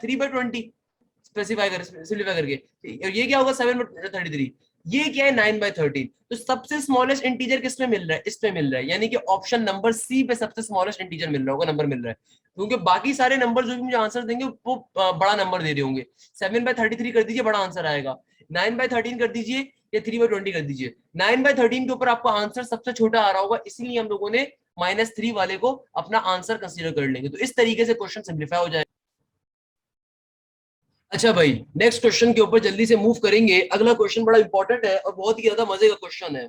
3/20 स्पेसिफाई कर सिंपलीफाई करके, और ये क्या होगा 7/33, ये क्या है 9/13, तो सबसे स्मॉलेस्ट इंटीजर किसमें मिल रहा है, इसमें मिल रहा है, यानी कि ऑप्शन नंबर सी पे सबसे स्मॉलेस्ट इंटीजर मिल रहा होगा, नंबर मिल रहा है, क्योंकि बाकी सारे नंबर जो भी मुझे आंसर देंगे वो बड़ा नंबर दे रहे होंगे, 7/33 कर दीजिए बड़ा आंसर आएगा, 9/13 कर दीजिए या 3/20 कर दीजिए, 9/13 के ऊपर आपका आंसर सबसे छोटा आ रहा होगा, इसीलिए हम लोगों ने -3 वाले को अपना आंसर कंसीडर कर लेंगे, तो इस तरीके से क्वेश्चन सिंप्लीफाई हो जाएगा। अच्छा भाई नेक्स्ट क्वेश्चन के ऊपर जल्दी से मूव करेंगे, अगला क्वेश्चन बड़ा इंपॉर्टेंट है और बहुत ही ज्यादा मजे का क्वेश्चन है।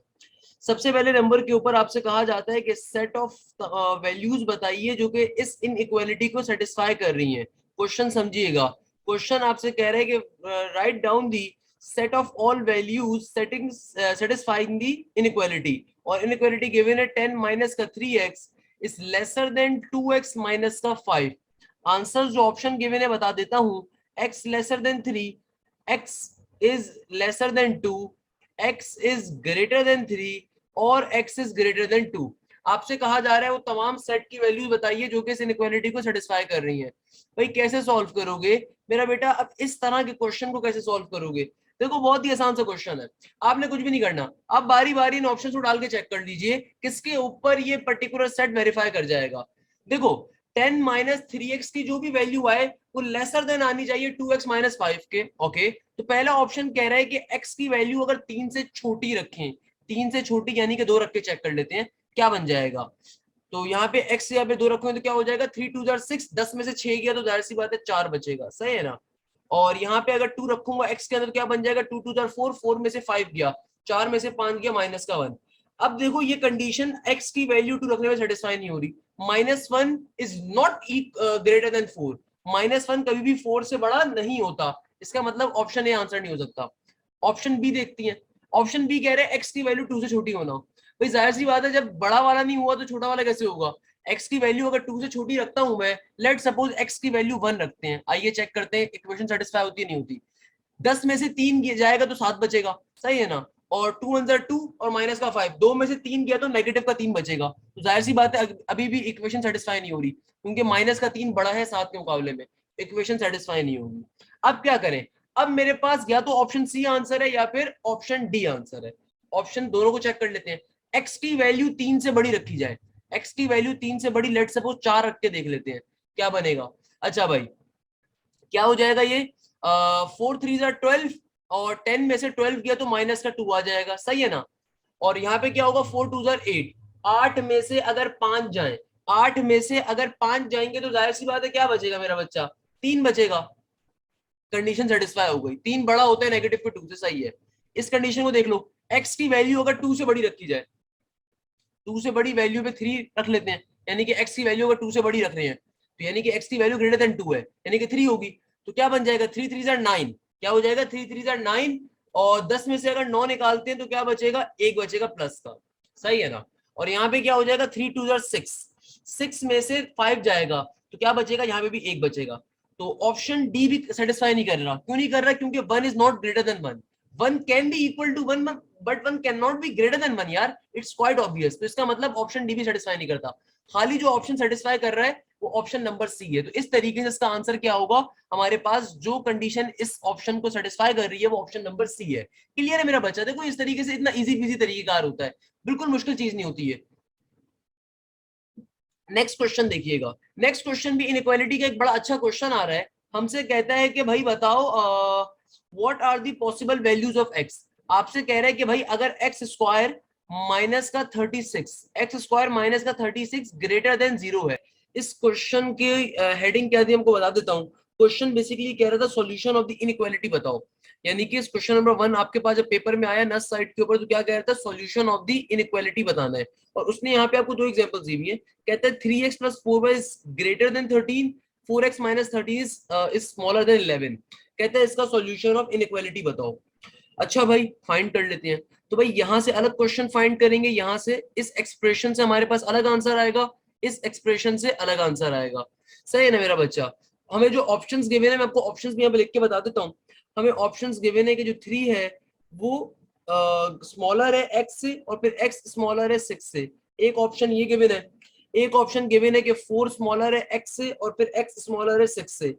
सबसे पहले नंबर के ऊपर आपसे कहा जाता है कि सेट ऑफ वैल्यूज बताइए जो कि इस इनइक्वालिटी को सेटिस्फाई कर रही हैं, क्वेश्चन समझिएगा, क्वेश्चन आपसे कह रहे हैं कि write down the set of all values setting satisfying the inequality, और इनइक्वालिटी गिवन है 10 माइनस का 3x is lesser then 2x minus का 5, आंसर जो ऑप्शन गिवन है बता देता हूं, x lesser than 3, x is lesser than 2, x is greater than 3 और x is greater than 2, आपसे कहा जा रहा है वो तमाम सेट की वैल्यूज बताइए जो कि इस इनइक्वालिटी को सेटिस्फाई कर रही है। भाई कैसे सॉल्व करोगे मेरा बेटा, अब इस तरह के क्वेश्चन को कैसे सॉल्व करोगे, देखो बहुत ही आसान सा क्वेश्चन है, आपने कुछ भी नहीं करना, आप बारी बारी इन ऑप्शन को डाल के चेक कर लीजिए किसके ऊपर ये पर्टिकुलर सेट वेरीफाई कर जाएगा। देखो 10 माइनस 3x की जो भी वैल्यू आए वो लेसर देन आनी चाहिए 2x माइनस 5 के, ओके, तो पहला ऑप्शन कह रहा है कि x की वैल्यू अगर 3 से छोटी रखें, 3 से छोटी यानी कि 2 रख के चेक कर लेते हैं क्या बन जाएगा, तो यहाँ पे x यहाँ पे 2 रखोगे तो क्या हो जाएगा 3 2 6, 10 में से 6 गया तो जाहिर सी बात है 4 बचेगा, सही है ना, और यहाँ पे अगर 2 रखूंगा x के अंदर तो क्या बन जाएगा 2 2 4, 4 में से 5 गया, 4 में से 5 गया माइनस का 1, अब देखो ये कंडीशन x की वैल्यू 2 रखने में सेटिस्फाई नहीं हो रही, -1 इज नॉट ग्रेटर देन 4, -1 कभी भी 4 से बड़ा नहीं होता, इसका मतलब ऑप्शन ए आंसर नहीं हो सकता। ऑप्शन बी देखती हैं, ऑप्शन बी कह रहे हैं x की वैल्यू 2 से छोटी होना, भाई जाहिर सी बात है जब बड़ा वाला नहीं हुआ तो छोटा वाला कैसे होगा, x की वैल्यू अगर 2 से छोटी रखता हूं मैं, लेट सपोज x की वैल्यू 1 रखते हैं, आइए चेक करते हैं इक्वेशन सेटिस्फाई होती है नहीं होती, 10 में से 3 जाएगा तो 7 बचेगा, सही है ना, और 2 1 2 और माइनस का 5, 2 में से 3 गया तो नेगेटिव का 3 बचेगा, तो जाहिर सी बात है अभी भी इक्वेशन सेटिस्फाई नहीं हो रही, क्योंकि माइनस का 3 बड़ा है 7 के मुकाबले में, इक्वेशन सेटिस्फाई नहीं होगी। अब क्या करें, अब मेरे पास या तो ऑप्शन सी आंसर है या फिर ऑप्शन डी आंसर है, ऑप्शन दोनों को चेक कर लेते हैं, एक्स की वैल्यू 3 से बड़ी रखी जाए, एक्स की वैल्यू 3 से बड़ी लेट सपोज 4 रख के देख लेते हैं क्या बनेगा। अच्छा भाई क्या हो जाएगा ये 4 3 12 और 10 में से 12 गया तो माइनस का 2 आ जाएगा, सही है ना, और यहाँ पे क्या होगा 4 2 8, 8 में से अगर 5 जाए, 8 में से अगर 5 जाएंगे तो जाहिर सी बात है क्या बचेगा मेरा बच्चा, 3 बचेगा, कंडीशन सेटिस्फाई हो गई, 3 बड़ा होता है नेगेटिव पे 2 से, सही है। इस कंडीशन को देख लो, x की वैल्यू अगर 2 से बड़ी रखी जाए, 2 से बड़ी वैल्यू पे 3 रख लेते हैं, यानी कि x की वैल्यू अगर 2 से बड़ी रख रहे हैं तो यानी कि x की वैल्यू ग्रेटर देन 2 है, यानी कि 3 होगी, तो क्या बन जाएगा 3 3 9, क्या हो जाएगा 3 3 9, और 10 में से अगर 9 निकालते हैं तो क्या बचेगा, 1 बचेगा प्लस का, सही है ना, और यहाँ पे क्या हो जाएगा 3 2 6, 6 में से 5 जाएगा तो क्या बचेगा, यहाँ पे भी 1 बचेगा, तो ऑप्शन डी भी सेटिस्फाई नहीं कर रहा, क्यों नहीं कर रहा, क्योंकि 1 is not greater than 1, 1 can be equal to 1 but 1 can not be greater than 1 यार, इट्स क्वाइट ऑब्वियस, तो इसका मतलब ऑप्शन डी भी सेटिस्फाई नहीं करता, खाली जो ऑप्शन सेटिस्फाई कर रहा है वो ऑप्शन नंबर सी है। तो इस तरीके से इसका आंसर क्या होगा, हमारे पास जो कंडीशन इस ऑप्शन को सेटिस्फाई कर रही है वो ऑप्शन नंबर सी है। क्लियर है मेरा बच्चा? देखो इस तरीके से इतना इजी पीजी तरीकेकार होता है, बिल्कुल मुश्किल चीज नहीं होती है। नेक्स्ट क्वेश्चन देखिएगा। नेक्स्ट क्वेश्चन भी इनइक्वालिटी का एक बड़ा अच्छा क्वेश्चन आ रहा है। हमसे कहता है कि भाई बताओ what are the possible values of X. आपसे कह रहा है कि भाई अगर एक्स स्क्वायर माइनस का 36, एक्स स्क्वायर माइनस का 36 ग्रेटर देन जीरो है। इस क्वेश्चन की हेडिंग क्या थी हमको बता देता हूँ। क्वेश्चन बेसिकली कह रहा था सॉल्यूशन ऑफ द इनइक्वालिटी बताओ। यानी कि इस क्वेश्चन नंबर 1 आपके पास जब पेपर में आया नस साइड के ऊपर, तो क्या कह रहा था, सॉल्यूशन ऑफ द इनइक्वालिटी बताना है। और उसने यहाँ पे आपको दो एग्जांपल्स दी हुई है। कहता है 3x plus 4y is greater then 13, 4x minus 13 is smaller than 11। कहता है इसका सॉल्यूशन ऑफ इनइक्वालिटी बताओ। अच्छा भाई फाइंड कर लेते हैं। तो भाई यहां से अलग क्वेश्चन फाइंड करेंगे, यहां से इस एक्सप्रेशन से हमारे पास अलग आंसर आएगा, इस एक्सप्रेशन से अलग आंसर आएगा। सही है ना मेरा बच्चा? हमें जो ऑप्शंस गिवन है, मैं आपको ऑप्शंस भी यहाँ पे लिख के बता देता हूँ। हमें ऑप्शंस गिवन है कि जो 3 है वो स्मॉलर है एक्स से, और फिर एक्स स्मॉलर है 6 से। एक ऑप्शन ये गिवन है। एक ऑप्शन गिवन है कि 4 स्मॉलर है एक्स से और फिर एक्स स्मॉलर है 6 से।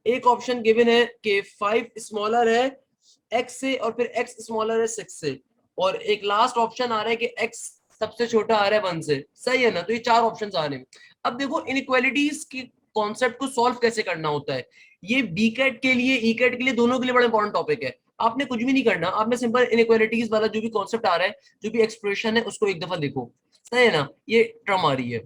एक ऑप्शन गिवन है कि 5 स्मॉलर है एक्स से और फिर एक्स स्मॉलर है 6 से। और एक लास्ट ऑप्शन आ रहा है कि एक्स सबसे छोटा आ रहा है 1 से। सही है ना? तो ये 4 ऑप्शन आ रहे हैं। अब देखो इनइक्वालिटीज की कॉन्सेप्ट को सॉल्व कैसे करना होता है। ये बी कैट के लिए, ई कैट के लिए, दोनों के लिए बड़ा इंपॉर्टेंट टॉपिक है। आपने कुछ भी नहीं करना, आपने सिंपल इनइक्वालिटीज वाला जो भी कॉन्सेप्ट आ रहा है, जो भी एक्सप्रेशन है, उसको एक दफा देखो। सही है ना? ये टर्म आ रही है।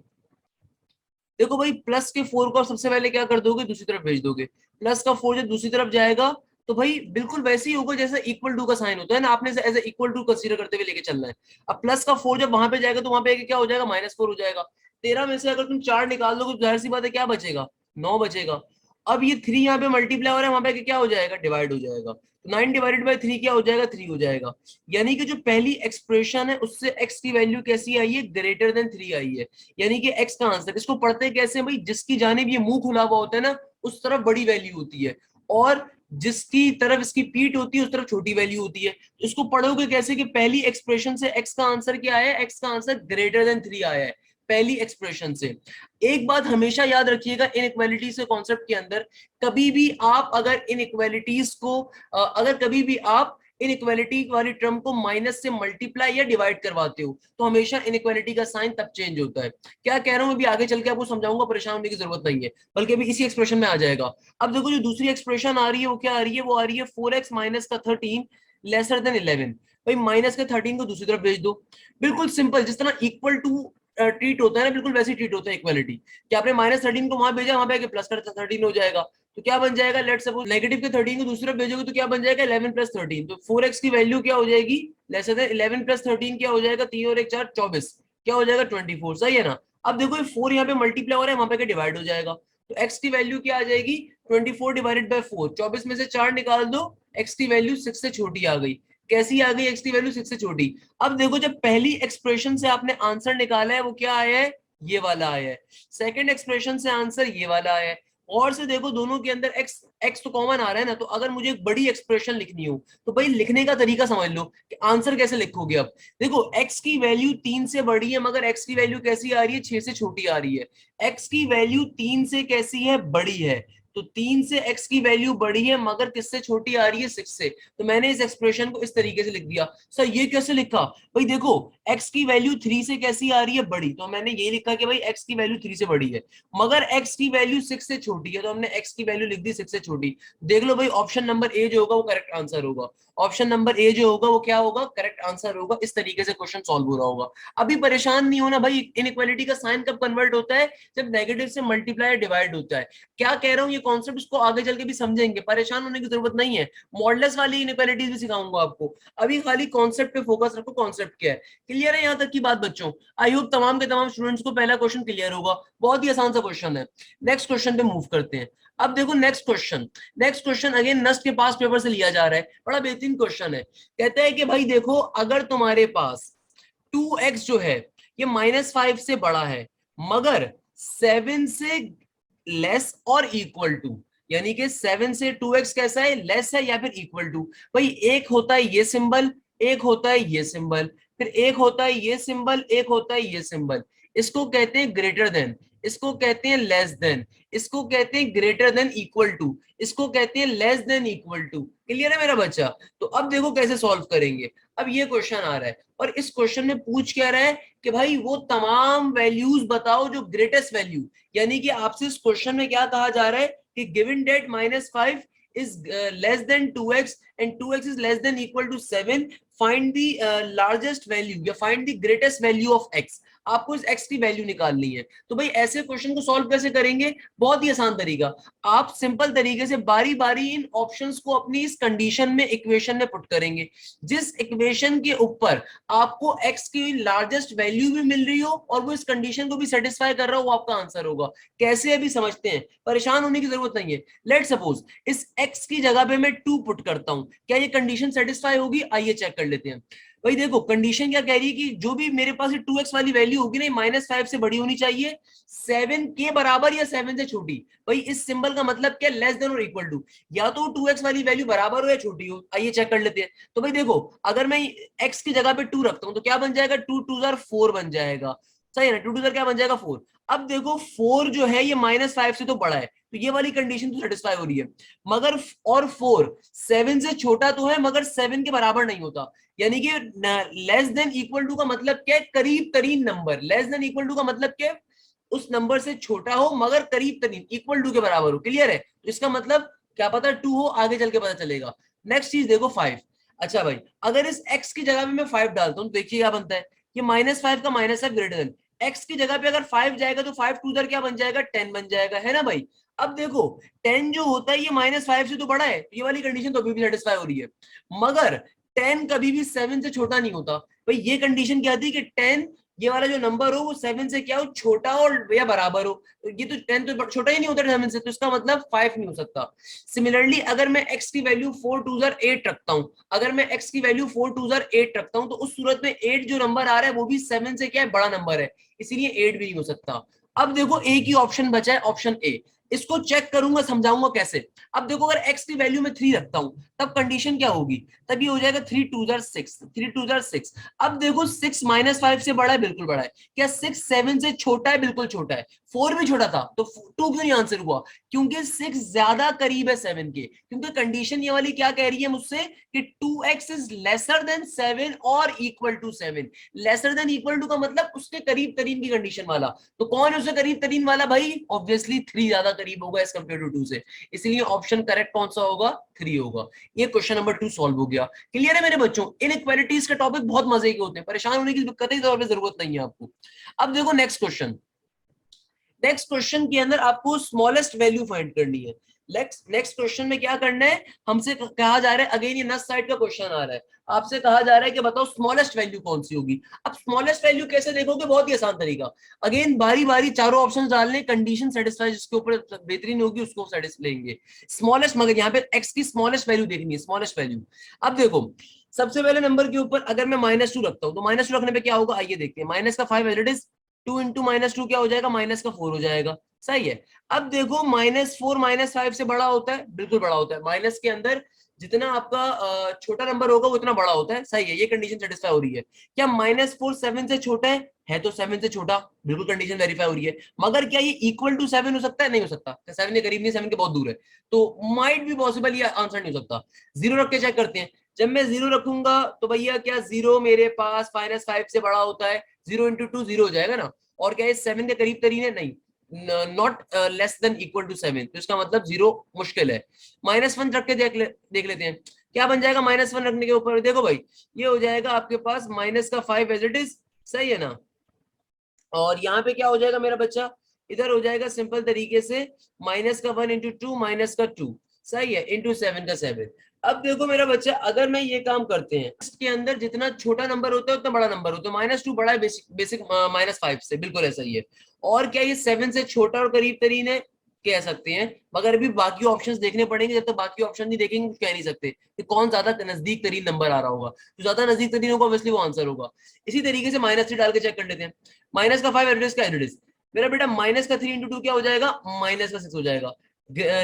देखो भाई प्लस के 4 को सबसे पहले क्या कर दोगे, दूसरी तरफ भेज दोगे। प्लस का 4 जब दूसरी तरफ जाएगा तो भाई बिल्कुल वैसे ही होगा जैसे इक्वल टू का साइन होता है ना, आपने एज इक्वल टू कंसीडर करते हुए लेके चलना है। अब प्लस का 4 जब वहां पे जाएगा तो वहां पे क्या हो जाएगा, -4 हो जाएगा। 13 में से अगर तुम 4 निकाल दोगे तो जाहिर सी बात है क्या बचेगा, 9 बचेगा। अब ये 3 यहाँ पे मल्टीप्लाई हो रहा है, वहां पे क्या हो जाएगा, डिवाइड हो जाएगा। तो 9 डिवाइडेड बाय 3 क्या हो जाएगा, 3 हो जाएगा। यानी कि जो पहली एक्सप्रेशन है उससे एक्स की वैल्यू कैसी आई है, ग्रेटर देन 3 आई है। यानी कि एक्स का आंसर, इसको पढ़ते कैसे हैं भाई, जिसकी जानिब ये मुंह खुला हुआ होता है ना उस तरफ बड़ी वैल्यू होती है, और जिसकी तरफ इसकी पीठ होती है उस तरफ छोटी वैल्यू होती है। तो इसको पढ़ोगे कैसे कि पहली एक्सप्रेशन से एक्स का आंसर क्या आया है, एक्स का आंसर ग्रेटर देन 3 आया है पहली एक्सप्रेशन से। एक बात हमेशा याद रखिएगा इनइक्वालिटीज के कॉन्सेप्ट के अंदर, कभी भी आप अगर इनइक्वालिटीज को अगर कभी भी आप इनइक्वालिटी वाली टर्म को माइनस से मल्टीप्लाई या डिवाइड करवाते हो तो हमेशा इनइक्वालिटी का साइन तब चेंज होता है। क्या कह रहा हूं अभी आगे चल के आपको समझाऊंगा, परेशान होने की जरूरत नहीं है, बल्कि अभी इसी एक्सप्रेशन में आ जाएगा। अब देखो जो दूसरी एक्सप्रेशन आ रही है वो क्या आ रही है, वो आ रही है 4x माइनस का 13 लेसर देन 11। भाई माइनस के 13 को दूसरी तरफ भेज दो। बिल्कुल सिंपल, जिस तरह इक्वल टू ट्रीट होता है ना, बिल्कुल वैसे ट्रीट होता है इक्वालिटी। कि आपने -13 को वहां भेजा, वहां पे प्लस का 13 हो जाएगा। तो क्या बन जाएगा, लेट सपोज नेगेटिव के 13 को दूसरी तरफ भेजोगे तो क्या बन जाएगा, 11 प्लस 13। तो 4x की वैल्यू क्या हो जाएगी, लेसर देन 11 प्लस 13 क्या हो जाएगा, 3 और 1 4 24, क्या हो जाएगा 24। सही है ना? अब देखो ये 4 यहाँ पे मल्टीप्लाई हो रहा है, वहां पे डिवाइड हो जाएगा। तो x की वैल्यू क्या आ जाएगी, 24 डिवाइडेड बाय 4। 24 में से 4 निकाल दो, x की वैल्यू 6 से छोटी आ गई। कैसी आ गई, x की वैल्यू 6 से छोटी। अब देखो जब पहली एक्सप्रेशन से आपने आंसर निकाला है वो क्या आया है, ये वाला आया है। सेकंड एक्सप्रेशन से आंसर ये वाला आया है। और से देखो दोनों के अंदर x x तो कॉमन आ रहा है ना, तो अगर मुझे एक बड़ी एक्सप्रेशन लिखनी हो तो भाई लिखने का तरीका समझ लो कि आंसर कैसे लिखोगे। अब देखो x की वैल्यू 3 से बड़ी है मगर x की वैल्यू कैसी आ रही है, 6 से छोटी आ रही है। x की वैल्यू 3 से कैसी है, बड़ी है। तो 3 से x की वैल्यू बड़ी है मगर किससे छोटी आ रही है, 6 से। तो मैंने इस एक्सप्रेशन को इस तरीके से लिख दिया। सर ये कैसे लिखा, भाई देखो x की वैल्यू 3 से कैसी आ रही है, बड़ी। तो मैंने ये लिखा कि भाई x की वैल्यू 3 से बड़ी है मगर x की वैल्यू 6 से छोटी है, तो हमने x की वैल्यू लिख दी 6 से छोटी। देख लो भाई ऑप्शन नंबर ए जो होगा वो करेक्ट आंसर होगा। ऑप्शन नंबर ए जो होगा वो क्या होगा, करेक्ट आंसर होगा। इस तरीके से क्वेश्चन सॉल्व हो रहा होगा। अभी परेशान नहीं होना भाई, इनइक्वालिटी का साइन कब कन्वर्ट होता है, जब नेगेटिव से मल्टीप्लाई डिवाइड होता है। क्या कह रहा हूँ ये कॉन्सेप्ट इसको आगे चल के भी समझेंगे, परेशान होने की जरूरत नहीं है। मॉडलेस वाली इनइक्वालिटीज भी सिखाऊंगा आपको। अभी खाली कॉन्सेप्ट पे फोकस रखो, कॉन्सेप्ट क्या है। क्लियर है यहाँ तक की बात बच्चों? आई होप तमाम के तमाम स्टूडेंट्स को पहला क्वेश्चन क्लियर होगा। बहुत ही आसान सा क्वेश्चन है। नेक्स्ट क्वेश्चन पे मूव करते हैं। अब देखो next question, next question again नस्ट के पास पेपर से लिया जा रहा है, बड़ा बेहतरीन क्वेश्चन है। कहता है कि भाई देखो अगर तुम्हारे पास 2x जो है ये -5 से बड़ा है मगर 7 से लेस और इक्वल टू, यानी कि 7 से 2x कैसा है, लेस है या फिर इक्वल टू। भाई एक होता है ये सिंबल, एक होता है ये सिंबल, फिर एक होता है ये सिंबल, एक होता है ये सिंबल। इसको कहते हैं ग्रेटर देन। इसको कहते हैं लेस देन, इसको कहते हैं ग्रेटर देन इक्वल टू, इसको कहते हैं less than equal to. Clear है मेरा बच्चा? तो अब देखो कैसे सॉल्व करेंगे। अब ये क्वेश्चन आ रहा है और इस क्वेश्चन में पूछ क्या रहा है कि भाई वो तमाम वैल्यूज बताओ जो ग्रेटेस्ट वैल्यू, यानी कि आपसे इस क्वेश्चन में क्या कहा जा रहा है कि given date -5 is less than 2x and 2x is less than equal to 7, find the largest value या find the greatest value of x। आपको इस x की वैल्यू निकालनी है। तो भाई ऐसे क्वेश्चन को सॉल्व कैसे करेंगे? बहुत ही आसान तरीका, आप सिंपल तरीके से बारी बारी इन ऑप्शंस को अपनी इस कंडीशन में इक्वेशन में पुट करेंगे। जिस इक्वेशन के ऊपर आपको x की लार्जेस्ट वैल्यू भी मिल रही हो और वो इस कंडीशन को भी सेटिस्फाई कर रहा हो, वो आपका आंसर होगा। कैसे अभी समझते हैं, परेशान होने की जरूरत नहीं है। लेट सपोज इस x की जगह पे मैं 2 पुट करता हूं, क्या ये कंडीशन सेटिस्फाई होगी? आइए चेक कर लेते हैं। भाई देखो कंडीशन क्या कह रही है कि जो भी मेरे पास 2x वाली वैल्यू होगी ना, -5 से बड़ी होनी चाहिए, 7 के बराबर या 7 से छोटी। भाई इस सिंबल का मतलब क्या? लेस देन और इक्वल टू, या तो 2x वाली वैल्यू बराबर हो या छोटी हो। आइए चेक कर लेते हैं। तो भाई देखो अगर मैं x की जगह पे 2 रखता हूं तो क्या बन जाएगा? 2 2 4 बन जाएगा। सही है ना? 2 2 क्या बन जाएगा? 4। अब देखो 4 जो है ये -5 से तो बड़ा है, तो ये वाली कंडीशन तो सेटिस्फाई हो रही है। मगर और 4 7 से छोटा तो है मगर 7 के बराबर नहीं होता। यानी कि लेस देन इक्वल टू का मतलब क्या है? करीब तरीन number. Less than equal to का मतलब क्या है? उस नंबर से छोटा हो मगर करीब तरीन इक्वल टू के बराबर हो। क्लियर है? तो इसका मतलब क्या पता 2 हो, आगे चल के पता चलेगा। नेक्स्ट चीज देखो 5। अच्छा भाई अगर इस x की जगह पे मैं 5 डालता हूं तो देखिए क्या बनता है, ये -5 का -5 ग्रेटर देन x की जगह पे अगर 5 जाएगा तो 5 2 क्या बन जाएगा? 10 बन जाएगा, है ना भाई? अब देखो 10 जो होता है ये -5 से तो बड़ा है, ये वाली कंडीशन तो अभी भी सेटिस्फाई हो रही है। मगर 10 कभी भी 7 से छोटा नहीं होता। भाई ये कंडीशन क्या थी कि 10 ये वाला जो नंबर हो वो 7 से क्या हो? छोटा और या बराबर हो। तो ये तो 10 तो छोटा ही नहीं होता 7 से, तो इसका मतलब 5 नहीं हो सकता। सिमिलरली अगर मैं x की वैल्यू 4 2 8 रखता हूं, अगर मैं x की वैल्यू 4 2 8 रखता हूं तो उस सूरत में 8 जो नंबर आ रहा है वो भी 7 से क्या है? बड़ा नंबर है, इसीलिए 8 भी नहीं हो सकता। अब देखो एक ही ऑप्शन बचा है, ऑप्शन ए। इसको चेक करूंगा, समझाऊंगा कैसे। अब देखो अगर x की वैल्यू में 3 रखता हूं तब कंडीशन क्या होगी? तब ये हो जाएगा 3 2 6, 3 2 6। अब देखो 6 -5 से बड़ा है? बिल्कुल बड़ा है। क्या 6 7 से छोटा है? बिल्कुल छोटा है। 4 भी छोटा था तो 2 क्यों नहीं आंसर हुआ? क्योंकि 6 ज्यादा करीब है 7 के। क्योंकि कंडीशन ये वाली क्या कह रही है मुझसे कि 2x इज लेसर देन 7 और equal to 7। Lesser than equal to का मतलब उसके करीब तरीन की कंडीशन वाला। तो कौन है उससे करीब तरीन वाला? भाई ऑब्वियसली 3 ज्यादा करीब होगा एज कंपेयर टू 2 से। इसलिए ऑप्शन करेक्ट कौन सा होगा? 3 होगा। ये क्वेश्चन नंबर 2 सॉल्व हो गया। क्लियर है मेरे बच्चों? इनइक्वालिटीज के टॉपिक बहुत मजे के होते हैं, परेशान होने की कतई तौर पे जरूरत नहीं है आपको। अब देखो नेक्स्ट क्वेश्चन। नेक्स्ट क्वेश्चन के अंदर आपको स्मॉलेस्ट वैल्यू फाइंड करनी है। नेक्स्ट क्वेश्चन में क्या करना है? हमसे कहा जा रहा है, अगेन ये नस साइड का क्वेश्चन आ रहा है, आपसे कहा जा रहा है कि बताओ स्मॉलेस्ट वैल्यू कौन सी होगी। अब स्मॉलेस्ट वैल्यू कैसे देखोगे? बहुत ही आसान तरीका, अगेन बारी बारी चारों ऑप्शन डालने, कंडीशन सेटिस्फाई जिसके ऊपर बेहतरीन होगी उसको सेटिस्फाई लेंगे। स्मॉलेस्ट, मगर यहाँ पे एक्स की स्मॉलेस्ट वैल्यू देखनी है, स्मॉलेस्ट वैल्यू। अब देखो सबसे पहले नंबर के ऊपर अगर मैं -2 रखता हूं तो -2 रखने पे क्या होगा? आइए देखते हैं। माइनस का 5 एज इट इज, 2 इंटू -2 क्या हो जाएगा? -4 हो जाएगा। सही है। अब देखो -4 -5 से बड़ा होता है? बिल्कुल बड़ा होता है। माइनस के अंदर जितना आपका छोटा नंबर होगा वो उतना बड़ा होता है। सही है, ये कंडीशन सेटिस्फाई हो रही है। क्या -4 7 से छोटा है तो 7 से छोटा, बिल्कुल कंडीशन वेरीफाई हो रही है। मगर क्या ये इक्वल टू 7 हो सकता है? नहीं हो सकता। 7 के करीब नहीं, 7 के बहुत दूर है, तो माइट भी पॉसिबल, ये आंसर नहीं हो सकता। 0 रख के चेक करते हैं। जब मैं 0 रखूंगा तो भैया क्या 0 मेरे पास -5 से बड़ा होता है? 0 इंटू 2 0 हो जाएगा ना। और क्या ये 7 के करीब तरीन है? नहीं, not less than equal to 7, तो इसका मतलब 0 मुश्किल है। -1 रख के देख लेते हैं क्या बन जाएगा। -1 रखने के ऊपर देखो भाई ये हो जाएगा आपके पास -5 एज इट इज। सही है ना? और यहाँ पे क्या हो जाएगा मेरा बच्चा? इधर हो जाएगा सिंपल तरीके से -1 इंटू 2 -2। सही है, इंटू 7 का 7। अब देखो मेरा बच्चा अगर मैं ये काम करते हैं, इसके अंदर जितना छोटा नंबर होता है उतना बड़ा नंबर होता है। -2 बड़ा है बेसिक -5 से, बिल्कुल ऐसा ही है। और क्या ये 7 से छोटा और करीब तरीन है? कह सकते हैं, मगर अभी बाकी ऑप्शंस देखने पड़ेंगे। जब तक बाकी ऑप्शन नहीं देखेंगे कुछ कह नहीं सकते कि कौन ज्यादा नजदीक तरीन नंबर आ रहा होगा। जो ज्यादा नजदीक तरीन होगा ऑब्वियसली वो आंसर होगा। इसी तरीके से -3 डाल के चेक कर लेते हैं। माइनस का 5 एवरेज का एवरेज, मेरा बेटा माइनस का 3 इंटू 2 क्या हो जाएगा? -6 हो जाएगा।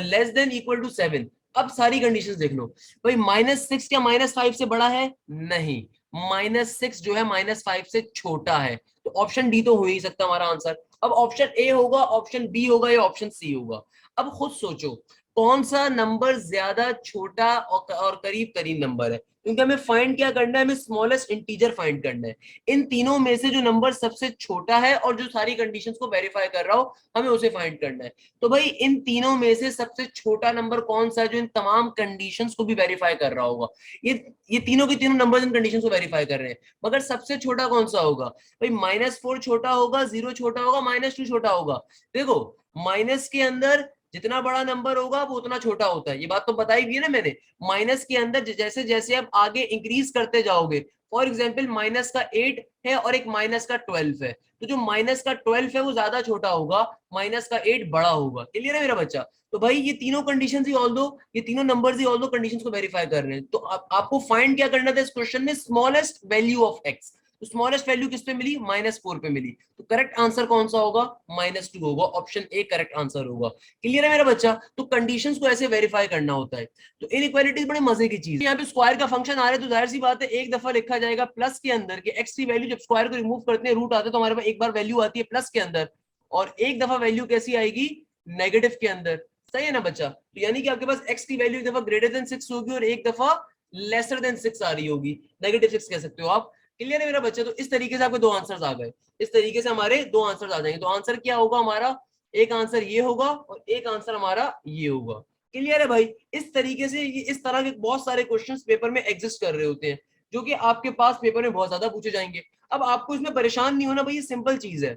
Less than equal to 7। अब सारी कंडीशंस देख लो भाई। -6 क्या -5 से बड़ा है? नहीं, -6 जो है -5 से छोटा है, तो ऑप्शन डी तो हो ही सकता हमारा आंसर। अब ऑप्शन ए होगा, ऑप्शन बी होगा या ऑप्शन सी होगा। अब खुद सोचो कौन सा नंबर ज्यादा छोटा और करीब करीब नंबर है, क्योंकि हमें फाइंड क्या करना है, हमें स्मॉलेस्ट इंटीजर फाइंड करना है। इन तीनों में से जो नंबर सबसे छोटा है और जो सारी कंडीशंस को वेरीफाई कर रहा हो, हमें उसे फाइंड करना है। तो भाई इन तीनों में से सबसे छोटा नंबर कौन सा है जो इन तमाम कंडीशंस को भी वेरीफाई कर रहा होगा। ये तीनों के तीनों नंबर्स इन कंडीशंस को वेरीफाई कर रहे हैं, मगर सबसे छोटा कौन सा होगा भाई? -4 छोटा होगा, 0 छोटा होगा, -2 छोटा होगा। देखो माइनस के अंदर जितना बड़ा नंबर होगा वो उतना छोटा होता है, ये बात तो बताई भी है ना मैंने। माइनस के अंदर जैसे जैसे आप आगे इंक्रीज करते जाओगे, फॉर एग्जाम्पल माइनस का 8 है और एक माइनस का 12 है, तो जो माइनस का 12 है वो ज्यादा छोटा होगा, माइनस का 8 बड़ा होगा। क्लियर है मेरा बच्चा? तो भाई ये तीनों कंडीशंस ही ऑल्दो, ये तीनों नंबर्स ही ऑल्दो कंडीशंस को वेरीफाई कर रहे हैं। तो आपको फाइंड क्या करना था इस क्वेश्चन में? Smallest value of x. तो स्मॉलेस्ट वैल्यू किस पे मिली? -4 पे मिली। तो करेक्ट आंसर कौन सा होगा? -2 होगा, ऑप्शन ए करेक्ट आंसर होगा। क्लियर है मेरा बच्चा? तो कंडीशंस को ऐसे वेरीफाई करना होता है। तो इनइक्वालिटीज बड़े मजे की चीज है। यहाँ पे स्क्वायर का फंक्शन आ रहा है तो जाहिर सी बात है एक दफा लिखा जाएगा प्लस के अंदर कि एक्स की वैल्यू, जब स्क्वायर को रिमूव करते हैं रूट आता है तो हमारे पास एक बार वैल्यू आती है प्लस के अंदर, और एक दफा वैल्यू कैसी आएगी? नेगेटिव के अंदर। सही है ना बच्चा? तो यानी कि आपके पास एक्स की वैल्यू एक दफा ग्रेटर देन 6 होगी और एक दफा लेसर देन 6 आ रही होगी, -6 कह सकते हो आप। क्लियर है मेरा बच्चा? तो इस तरीके से आपके दो आंसर्स आ गए, इस तरीके से हमारे दो आंसर्स आ जाएंगे। तो आंसर क्या होगा हमारा? एक आंसर ये होगा और एक आंसर हमारा ये होगा। क्लियर है भाई? इस तरीके से इस तरह के बहुत सारे क्वेश्चंस पेपर में एग्जिस्ट कर रहे होते हैं, जो कि आपके पास पेपर में बहुत ज्यादा पूछे जाएंगे। अब आपको इसमें परेशान नहीं होना भाई, ये सिंपल चीज है।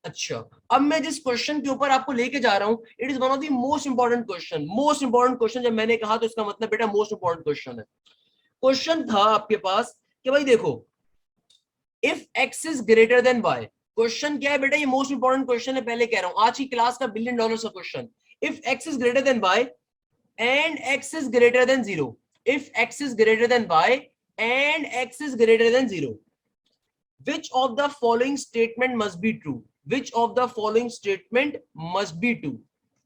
अच्छा, अब मैं जिस क्वेश्चन के ऊपर आपको लेके जा रहा हूं, it is one of the most important question. Most important question जब मैंने कहा तो इसका मतलब बेटा मोस्ट इंपॉर्टेंट क्वेश्चन है। क्वेश्चन था आपके पास कि भाई देखो, if X is greater than Y. Question क्या है बेटा? ये मोस्ट इंपॉर्टेंट क्वेश्चन है, पहले कह रहा हूं, आज की क्लास का $1 बिलियन का question. If X is greater than Y and X is greater than 0, if X is greater than Y and X is greater than 0, which of the following statement must be true? which of the following statement must be true?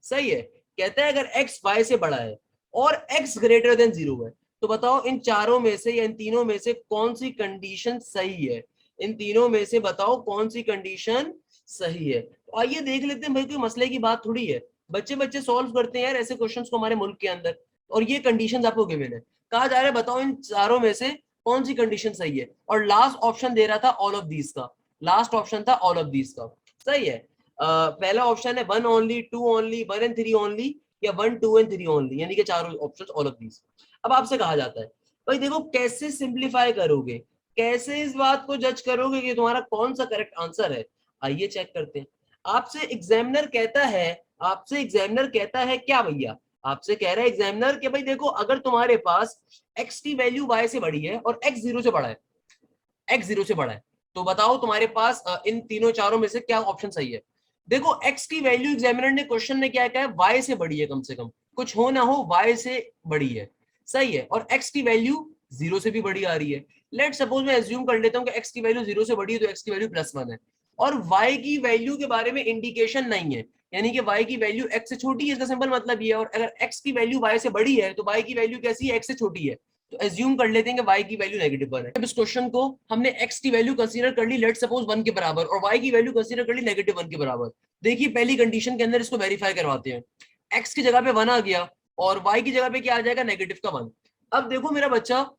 सही है। कहता है अगर x y से बड़ा है और x greater than 0 है, तो बताओ इन चारों में से या इन तीनों में से कौन सी कंडीशन सही है? इन तीनों में से बताओ कौन सी कंडीशन सही है। तो आइए देख लेते हैं भाई, कोई मसले की बात थोड़ी है, बच्चे बच्चे सॉल्व करते हैं यार ऐसे क्वेश्चंस को हमारे मुल्क के अंदर, और ये कंडीशंस आपको गिवन है। कहा जा रहा है बताओ इन चारों में से कौन सी कंडीशन सही है, और लास्ट ऑप्शन दे रहा था ऑल ऑफ दीज का, लास्ट ऑप्शन था ऑल ऑफ दीज का। सही है। पहला ऑप्शन है 1 ओनली, 2 ओनली, 1 एंड 3 ओनली, या 1 2 एंड 3 ओनली, यानी कि चारों ऑप्शन ऑल ऑफ दीज। अब आपसे कहा जाता है भाई देखो कैसे सिंप्लीफाई करोगे, कैसे इस बात को जज करोगे कि तुम्हारा कौन सा करेक्ट आंसर है। आइए चेक करते हैं। आपसे एग्जामिनर कहता है, आपसे एग्जामिनर कहता है क्या भैया? आपसे कह रहा है एग्जामिनर कि भाई देखो अगर तुम्हारे पास x की वैल्यू y से बड़ी है और x 0 से बड़ा है, x 0 से बड़ा है, तो बताओ तुम्हारे पास इन तीनों चारों में से क्या ऑप्शन सही है। देखो x की वैल्यू एग्जामिनर ने क्वेश्चन में क्या कहा है? y से बड़ी है, कम से कम कुछ हो ना हो y से बड़ी है। सही है। और x की वैल्यू 0 से भी बड़ी आ रही है। लेट सपोज मैं एज्यूम कर लेता हूं कि x की वैल्यू 0 से बड़ी है, तो x की वैल्यू +1 है, और y की वैल्यू के बारे में इंडिकेशन नहीं है, यानी कि y की वैल्यू x से छोटी है, इसका सिंपल मतलब ये है। और अगर x की वैल्यू y से बड़ी है तो y की वैल्यू कैसी है? x से छोटी है। तो एज्यूम कर लेते हैं कि y की वैल्यू -1 है। अब इस क्वेश्चन को हमने x की वैल्यू कंसीडर कर ली लेट सपोज 1 के बराबर, और y की वैल्यू कंसीडर कर ली -1 के बराबर। देखिए पहली कंडीशन के अंदर इसको वेरीफाई करवाते हैं। x की जगह पे 1 आ गया और y की जगह पे क्या आ जाएगा? -1। अब देखो मेरा बच्चा,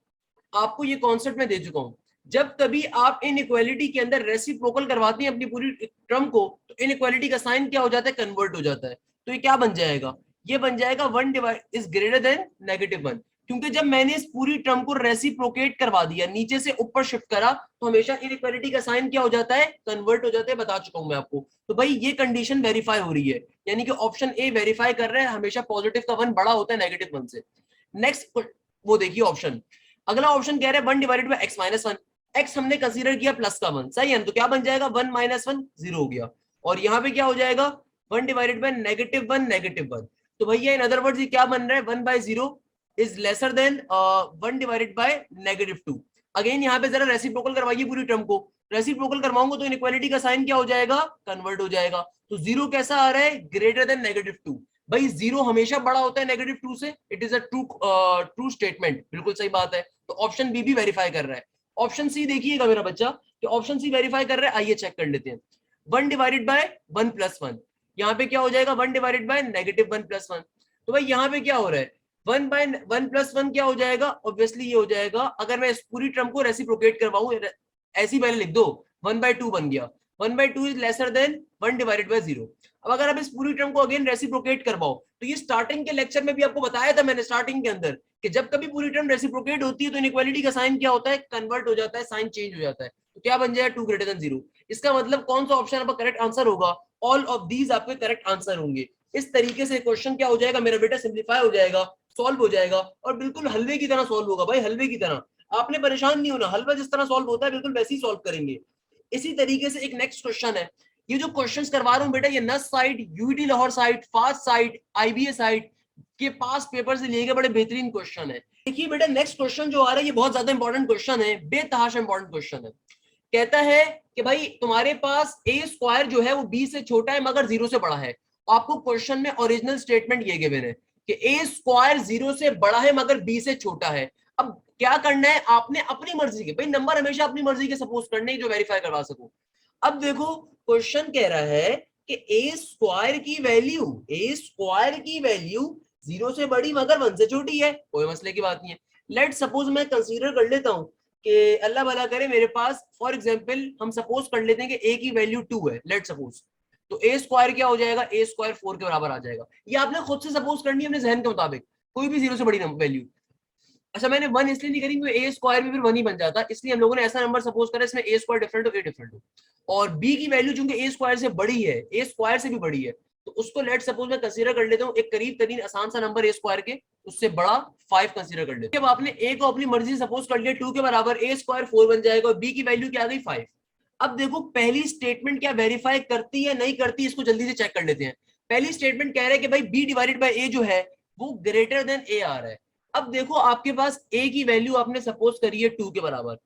आपको ये कॉन्सेप्ट मैं दे चुका हूं। जब कभी आप इनइक्वालिटी के अंदर रेसिप्रोकल करवाते हैं अपनी पूरी टर्म को, तो इनइक्वालिटी का साइन क्या हो जाता है? कन्वर्ट हो जाता है। तो ये क्या बन जाएगा? ये बन जाएगा 1 डिवाइड इज ग्रेटर देन -1, क्योंकि जब मैंने इस पूरी टर्म को रेसिप्रोकेट करवा दिया, नीचे से ऊपर शिफ्ट करा, तो हमेशा इनइक्वालिटी का साइन क्या हो जाता है? कन्वर्ट हो जाता है। बता चुका हूं मैं आपको। तो भाई ये कंडीशन वेरीफाई हो रही है, यानी कि ऑप्शन ए वेरीफाई कर रहा है, हमेशा पॉजिटिव का 1 बड़ा होता है -1 से। नेक्स्ट वो देखिए ऑप्शन, अगला ऑप्शन कह रहा है 1 डिवाइडेड बाय x -1। x हमने कंसीडर किया प्लस का 1, सही है, तो क्या बन जाएगा? 1 - 1 0 हो गया। और यहाँ पे क्या हो जाएगा? 1 डिवाइडेड बाय -1 -1। तो भैया इन अदर वर्ड्स ये क्या बन रहा है? 1/0 is lesser than 1 divided bye -2। Again यहाँ पे जरा रेसिप्रोकल करवाइए पूरी टर्म को। रेसिप्रोकल करवाऊंगा तो इनइक्वालिटी का साइन क्या हो जाएगा? कन्वर्ट हो जाएगा। तो 0 कैसा आ रहा है? Greater than -2। भाई 0 हमेशा बड़ा होता है -2 से, it is a true statement, बिल्कुल सही बात है। तो ऑप्शन बी भी वेरीफाई कर रहा है। ऑप्शन सी देखिएगा मेरा बच्चा, कि ऑप्शन सी वेरीफाई कर रहा है। आइए चेक कर लेते हैं। 1 डिवाइडेड बाय 1 प्लस 1, यहाँ पे क्या हो जाएगा 1 डिवाइडेड बाय नेगेटिव 1 प्लस 1। तो भाई यहाँ पे क्या हो रहा है 1 बाय 1 प्लस 1 क्या हो जाएगा, ऑब्वियसली ये हो जाएगा, अगर मैं इस पूरी टर्म को रेसिप्रोकेट करवाऊं, ऐसी पहले लिख दो 1 बाय 2 बन गया, 1 by 2 is lesser than 1 divided by 0। अब अगर आप इस पूरी टर्म को अगेन रेसिप्रोकेट करवाओ, तो ये स्टार्टिंग के लेक्चर में भी आपको बताया था मैंने स्टार्टिंग के अंदर कि जब कभी पूरी टर्म रेसिप्रोकेट होती है तो इनइक्वालिटी का साइन क्या होता है, कन्वर्ट हो जाता है, साइन चेंज हो जाता है। तो क्या बन जाएगा 2 ग्रेटर देन 0। इसका मतलब कौन सा ऑप्शन आपका करेक्ट आंसर होगा, ऑल ऑफ दीज आपके करेक्ट आंसर होंगे। इस तरीके से क्वेश्चन क्या हो जाएगा मेरा बेटा, सिंप्लीफाई हो जाएगा, सॉल्व हो जाएगा, और बिल्कुल हलवे की तरह सॉल्व होगा भाई, हलवे की तरह। आपने परेशान नहीं होना, हलवा जिस तरह सॉल्व होता है बिल्कुल वैसे ही सॉल्व करेंगे। इसी तरीके से एक नेक्स्ट क्वेश्चन है, ये जो क्वेश्चंस करवा रहा हूं बेटा, ये नस side, UET Lahore side, fast side, IBA side के पास पेपर से लिए गए बड़े बेहतरीन क्वेश्चन है। देखिए बेटा नेक्स्ट क्वेश्चन जो आ रहा है ये बहुत ज्यादा इंपॉर्टेंट क्वेश्चन है, बेतहाशा इंपॉर्टेंट क्वेश्चन है। कहता है कि भाई तुम्हारे पास ए स्क्वायर जो है वो बी से छोटा है मगर 0 से बड़ा है। आपको क्वेश्चन में ओरिजिनल स्टेटमेंट ये गिवन है कि ए स्क्वायर 0 से बड़ा है मगर बी से छोटा है। अब क्या करना है आपने, अपनी मर्जी के, भाई नंबर हमेशा अपनी मर्जी के सपोज करने जो वेरीफाई करवा सको। अब देखो क्वेश्चन कह रहा है कि ए स्क्वायर की वैल्यू, ए स्क्वायर की वैल्यू 0 से बड़ी मगर 1 से छोटी है, कोई मसले की बात नहीं है। लेट सपोज मैं कंसीडर कर लेता हूं कि अल्लाह भला करे मेरे पास फॉर एग्जांपल हम सपोज कर लेते हैं कि ए की वैल्यू 2 है, लेट सपोज, तो ए स्क्वायर क्या हो जाएगा, ए स्क्वायर 4 के बराबर आ जाएगा। ये आपने खुद से सपोज करनी है अपने जहन के मुताबिक, कोई भी 0 से बड़ी वैल्यू। अच्छा मैंने 1 इसलिए नहीं करी क्योंकि ए स्क्वायर भी फिर 1 ही बन जाता, इसलिए हम लोगों ने ऐसा नंबर सपोज करा इसमें ए स्क्वायर डिफरेंट हो, ए डिफरेंट हो, और बी की वैल्यू चूंकि ए स्क्वायर से बड़ी है, ए स्क्वायर से भी बड़ी है, तो उसको लेट सपोज मैं कंसीडर कर लेता हूँ एक करीब तरीन आसान सा नंबर ए स्क्वायर के उससे बड़ा 5 कंसीडर कर लेते हैं। अब आपने ए को अपनी मर्जी से सपोज कर लिया 2 के बराबर, ए स्क्वायर 4 बन जाएगा और बी की वैल्यू क्या आ गई 5। अब देखो पहली स्टेटमेंट क्या वेरीफाई करती है नहीं करती, इसको जल्दी से चेक कर लेते हैं। पहली स्टेटमेंट कह रहा है कि भाई बी डिवाइडेड बाय ए जो है वो ग्रेटर देन ए आ रहा है। अब देखो आपके पास a की वैल्यू आपने सपोज करी है 2 के बराबर,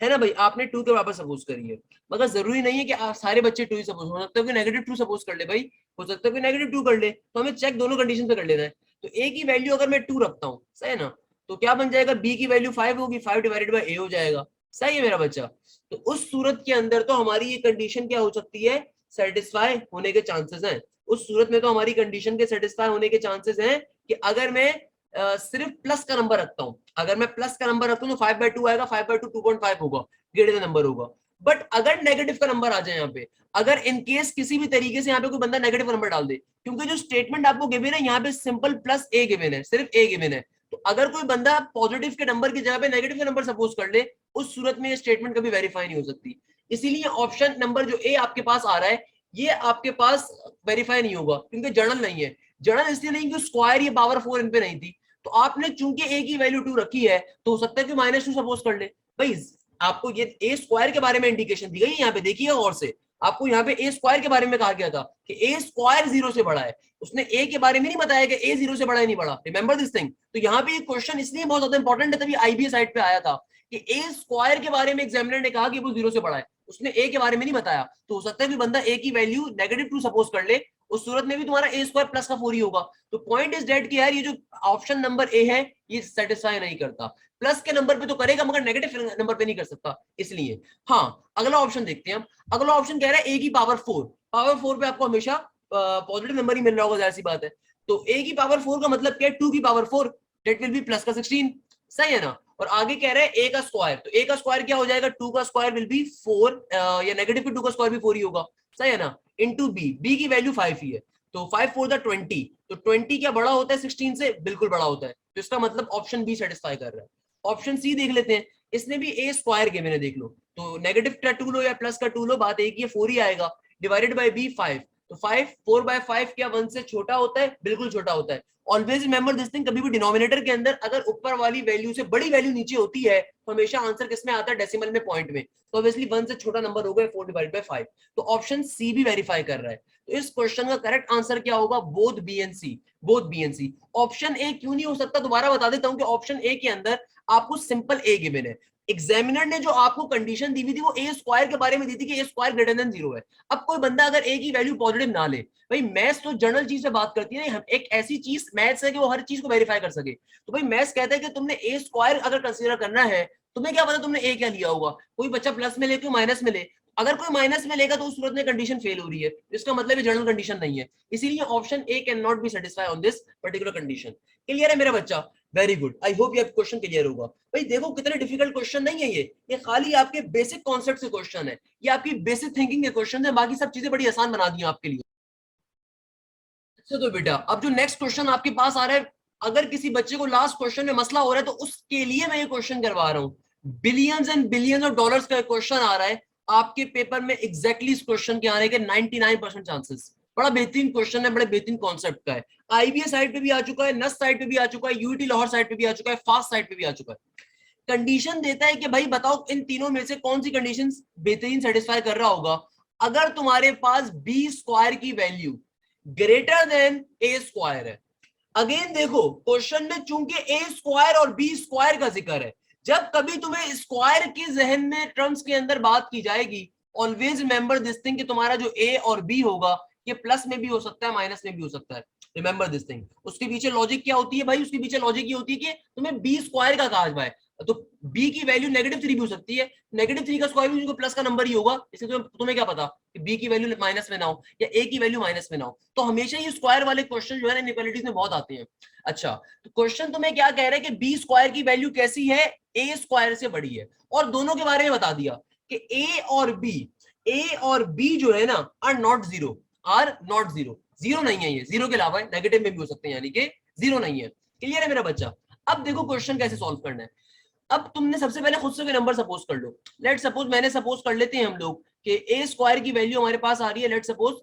है ना भाई, आपने 2 के बराबर सपोज करी है, मगर जरूरी नहीं है कि आप सारे बच्चे 2 ही सपोज, हो सकता है कि नेगेटिव 2 सपोज कर ले भाई, हो सकता है कि नेगेटिव 2 कर ले, तो हमें चेक दोनों कंडीशन पे कर लेना है। तो a की वैल्यू अगर मैं 2 रखता हूँ, सही है ना, तो क्या बन जाएगा b की वैल्यू 5 होगी, 5 डिवाइडेड बाय a हो जाएगा, सही है मेरा बच्चा। तो उस सूरत के अंदर तो हमारी ये कंडीशन क्या हो सकती है, सेटिस्फाई होने के चांसेस हैं। उस सूरत में तो हमारी कंडीशन के सेटिस्फाई होने के चांसेस हैं कि अगर मैं सिर्फ प्लस का नंबर रखता हूं, अगर मैं प्लस का नंबर रखता हूं तो 5/2 आएगा, 5/2 2.5 होगा, ग्रेटर नंबर होगा। बट अगर नेगेटिव का नंबर आ जाए यहाँ पे, अगर इन केस किसी भी तरीके से यहाँ पे कोई बंदा नेगेटिव का नंबर डाल दे, क्योंकि जो स्टेटमेंट आपको गिवन है यहाँ पे सिंपल प्लस ए गिवन है, सिर्फ ए गिवन है, तो अगर कोई बंदा पॉजिटिव के नंबर की जगह पे नेगेटिव का नंबर सपोज कर ले, उस सूरत में ये स्टेटमेंट कभी वेरीफाई नहीं हो सकती। इसीलिए ऑप्शन नंबर जो ए आपके पास आ रहा है ये आपके पास वेरीफाई नहीं होगा, क्योंकि जर्नल नहीं है। जर्नल इसलिए नहीं कि स्क्वायर ये पावर 4 इन पे नहीं थी, तो आपने चूंकि ए की वैल्यू 2 रखी है तो हो सकता है कि -2 सपोज कर ले भाई। आपको ये ए स्क्वायर के बारे में इंडिकेशन दी गई है, यहाँ पे देखिए और से आपको यहाँ पे ए स्क्वायर के बारे में कहा गया था कि ए स्क्वायर 0 से बड़ा है, उसने ए के बारे में नहीं बताया कि ए 0 से बड़ा है नहीं बड़ा, रिमेंबर दिस थिंग। तो यहाँ पे क्वेश्चन इसलिए बहुत ज्यादा इंपॉर्टेंट है, तभी आईबीए साइड पे आया था कि ए स्क्वायर के बारे में एग्जामिनर ने कहा कि वो 0 से बड़ा है, उसने ए के बारे में नहीं बताया, तो हो सकता है कि बंदा ए की वैल्यू -2 सपोज कर ले, उस सूरत में भी तुम्हारा ए स्क्वायर प्लस का 4 ही होगा। तो पॉइंट इज डेट कि यार ये जो ऑप्शन नंबर ए है ये सेटिस्फाई नहीं करता, प्लस के नंबर पे तो करेगा मगर नेगेटिव नंबर पे नहीं कर सकता, इसलिए। हाँ अगला ऑप्शन देखते हैं हम। अगला ऑप्शन कह रहा है ए की पावर 4, पावर 4 पे आपको हमेशा पॉजिटिव नंबर ही मिल रहा होगा, जाहिर सी बात है। तो ए की पावर 4 का मतलब क्या है, 2 की power 4, that will be plus का 16, सही है ना। और आगे कह रहे हैं ए का स्क्वायर, तो ए का स्क्वायर क्या हो जाएगा, 2 का स्क्वायर विल बी 4, या नेगेटिव के 2 का स्क्वायर भी 4 ही होगा, सही है ना, इनटू बी, बी की वैल्यू 5 ही है, तो 5 4 20, तो 20 क्या बड़ा होता है 16 से, बिल्कुल बड़ा होता है, तो इसका मतलब ऑप्शन बी सेटिस्फाई कर रहा है। ऑप्शन सी देख लेते हैं, इसने भी ए स्क्वायर के मैंने देख लो, तो नेगेटिव का 2 लो या प्लस का 2 लो, बात एक ही है, 4 ही आएगा, डिवाइडेड बाय बी 5, तो 5 4/5 क्या 1 से छोटा होता है, बिल्कुल छोटा होता है। ऑलवेज रिमेंबर दिस थिंग, कभी भी डिनोमिनेटर के अंदर अगर ऊपर वाली वैल्यू से बड़ी वैल्यू नीचे होती है तो हमेशा आंसर किसमें आता है, डेसिमल में, पॉइंट में, तो ऑब्वियसली 1 से छोटा नंबर होगा 4/5, तो ऑप्शन सी भी वेरीफाई कर रहा है। तो इस क्वेश्चन का करेक्ट आंसर क्या होगा, both B and C, both B and C. Option A क्यों नहीं हो सकता, दोबारा बता देता हूं कि ऑप्शन ए के अंदर आपको सिंपल ए गिवन है, एग्जामिनर ने जो आपको कंडीशन दी हुई थी वो ए स्क्वायर के बारे में दी थी कि ए स्क्वायर ग्रेटर देन 0 है। अब कोई बंदा अगर ए की वैल्यू पॉजिटिव ना ले, भाई मैथ्स तो जनरल चीज से बात करती है, एक ऐसी चीज मैथ्स है कि वो हर चीज को वेरीफाई कर सके, तो भाई मैथ्स कहता है कि तुमने ए स्क्वायर अगर कंसीडर करना है, तुम्हें क्या पता तुमने ए क्या लिया होगा, कोई बच्चा प्लस में ले कोई माइनस में ले, अगर कोई माइनस में लेगा तो उस सूरत में कंडीशन फेल हो रही है, इसका मतलब ये जनरल कंडीशन नहीं है, इसीलिए option A can not B satisfy on this particular condition. Clear है मेरा बच्चा? वेरी गुड, आई होप ये क्वेश्चन क्लियर होगा। भाई देखो कितने डिफिकल्ट क्वेश्चन नहीं है ये खाली आपके बेसिक कॉन्सेप्ट के क्वेश्चन है, ये आपकी बेसिक थिंकिंग के क्वेश्चन है, बाकी सब चीजें बड़ी आसान बना दी आपके लिए। अच्छा तो बेटा अब जो नेक्स्ट क्वेश्चन आपके पास आ रहा है, अगर किसी बच्चे को लास्ट क्वेश्चन में मसला हो रहा है तो उसके लिए मैं ये क्वेश्चन करवा रहा हूँ। Billions and billions of dollars का क्वेश्चन आ रहा है आपके पेपर में, एग्जैक्टली इस क्वेश्चन के आने के 99% चांसेस। बड़ा बेहतरीन क्वेश्चन है, बड़े बेहतरीन कॉन्सेप्ट का है, आईबीएस साइड पे भी आ चुका है, नस साइड पे भी आ चुका है, यूटी लाहौर साइड पे भी आ चुका है, फास्ट साइड पे भी आ चुका है। कंडीशन देता है कि भाई बताओ इन तीनों में से कौन सी कंडीशन बेहतरीन सेटिस्फाई कर रहा होगा। अगर तुम्हारे पास बी स्क्वायर की वैल्यू ग्रेटर देन ए स्क्वायर है, अगेन देखो क्वेश्चन में चूंकि ए स्क्वायर और बी स्क्वायर का जिक्र है, जब कभी तुम्हें स्क्वायर के जहन में टर्म्स के अंदर बात की जाएगी, ऑलवेज रिमेंबर दिस थिंग कि तुम्हारा जो ए और बी होगा ये प्लस में भी हो सकता है माइनस में भी हो सकता है। Remember this thing. उसके पीछे लॉजिक क्या होती है भाई? उसके पीछे लॉजिक ये होती है कि तुम्हें बी स्क्वायर का कहा जाए तो बी की वैल्यू -3 भी हो सकती है, -3 का स्क्वायर भी प्लस का नंबर ही होगा, इसलिए तुम्हें क्या पता कि बी की वैल्यू माइनस में ना हो या ए की वैल्यू माइनस में ना हो। तो हमेशा ये स्क्वायर वाले क्वेश्चन जो है ना इनइक्वालिटीज में बहुत आते हैं। अच्छा तो क्वेश्चन तुम्हें क्या कह रहा है कि बी स्क्वायर की वैल्यू कैसी है? ए स्क्वायर से बड़ी है, और दोनों के बारे में बता दिया कि ए और बी जो है ना आर नॉट जीरो, जीरो नहीं है, ये जीरो के अलावा नेगेटिव में भी हो सकते हैं, यानी कि जीरो नहीं है। क्लियर है मेरा बच्चा? अब देखो क्वेश्चन कैसे सॉल्व करना है। अब तुमने सबसे पहले खुद से कोई नंबर सपोज कर लो, लेट सपोज मैंने सपोज कर लेते हैं हम लोग कि ए स्क्वायर की वैल्यू हमारे पास आ रही है, लेट सपोज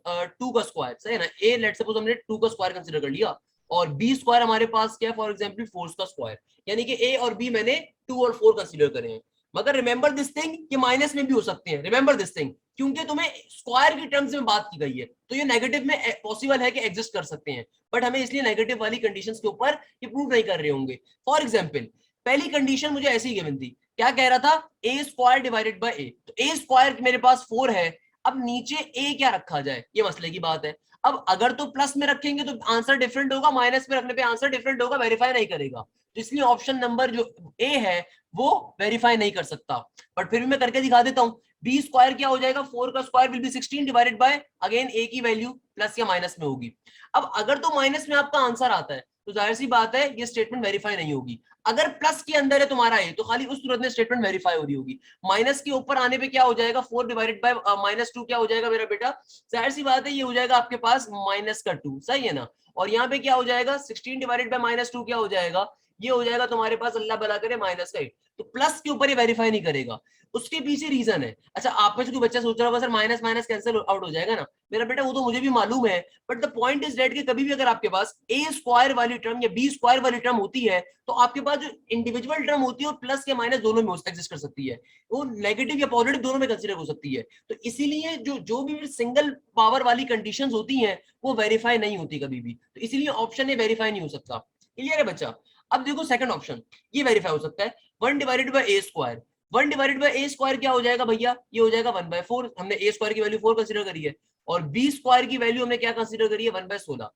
2 का स्क्वायर, सही है ना? ए लेट सपोज हमने 2 का स्क्वायर कंसीडर कर लिया, और बी स्क्वायर हमारे पास क्या है, फॉर एग्जांपल 4 का स्क्वायर, यानी कि ए और बी मैंने 2 और 4 कंसीडर करे हैं। मगर रिमेंबर दिस थिंग कि माइनस में भी हो सकते हैं, रिमेंबर दिस थिंग, क्योंकि तुम्हें स्क्वायर की टर्म्स में बात की गई है तो ये नेगेटिव में पॉसिबल है कि एग्जिस्ट कर सकते हैं, बट हमें इसलिए नेगेटिव वाली कंडीशंस के ऊपर ये प्रूव नहीं कर रहे होंगे। फॉर एग्जांपल पहली कंडीशन मुझे ऐसी गिवन थी, क्या कह रहा था? ए स्क्वायर डिवाइडेड बाय ए, तो ए स्क्वायर मेरे पास 4 है, अब नीचे ए क्या रखा जाए, ये मसले की बात है। अब अगर तो प्लस में रखेंगे तो आंसर डिफरेंट होगा, माइनस में रखने पे आंसर डिफरेंट होगा, वेरीफाई नहीं करेगा, तो इसलिए ऑप्शन नंबर जो ए है वो वेरीफाई नहीं कर सकता। बट फिर भी मैं करके दिखा देता हूं। बी स्क्वायर क्या हो जाएगा? 4 का square will be 16 divided by again A की वैल्यू प्लस या माइनस में होगी। अब अगर तो माइनस में आपका आंसर आता है तो जाहिर सी बात है ये स्टेटमेंट वेरीफाई नहीं होगी। अगर प्लस के अंदर है तुम्हारा ए तो खाली उस सूरत में स्टेटमेंट वेरीफाई हो रही होगी। माइनस के ऊपर आने पे क्या हो जाएगा? 4 डिवाइडेड बाय -2 क्या हो जाएगा मेरा बेटा? जाहिर सी बात है ये हो जाएगा आपके पास -2, सही है ना? और यहाँ पे क्या हो जाएगा? 16 डिवाइडेड बाय -2 क्या हो जाएगा? ये हो जाएगा तुम्हारे पास, अल्लाह भला करे, -8। तो प्लस के ऊपर ये वेरीफाई नहीं करेगा, उसके पीछे रीजन है। अच्छा आप में से कोई बच्चा सोच रहा होगा sir minus minus cancel out हो जाएगा ना? मेरा बेटा वो तो मुझे भी मालूम है, but the point is that कि कभी भी अगर आपके पास ए स्क्वायर वाली टर्म या बी स्क्वायर वाली टर्म होती है तो आपके पास जो इंडिविजुअल टर्म होती है वो प्लस या माइनस दोनों में एग्जिस्ट कर सकती है, वो नेगेटिव या पॉजिटिव दोनों में कंसीडर हो सकती है। तो इसीलिए जो भी सिंगल पावर वाली कंडीशंस होती हैं वो वेरीफाई नहीं होती कभी भी, तो इसीलिए ऑप्शन ए वेरीफाई नहीं हो सकता। क्लियर है बच्चा? अब देखो सेकंड ऑप्शन, ये वेरीफाई हो सकता है। 1 डिवाइडेड बाय ए स्क्वायर, 1 डिवाइडेड बाय ए स्क्वायर क्या हो जाएगा भैया? ये हो जाएगा 1/4, हमने ए स्क्वायर की वैल्यू 4 कंसीडर करी है, और बी स्क्वायर की वैल्यू हमने क्या कंसीडर करी है? 1/16।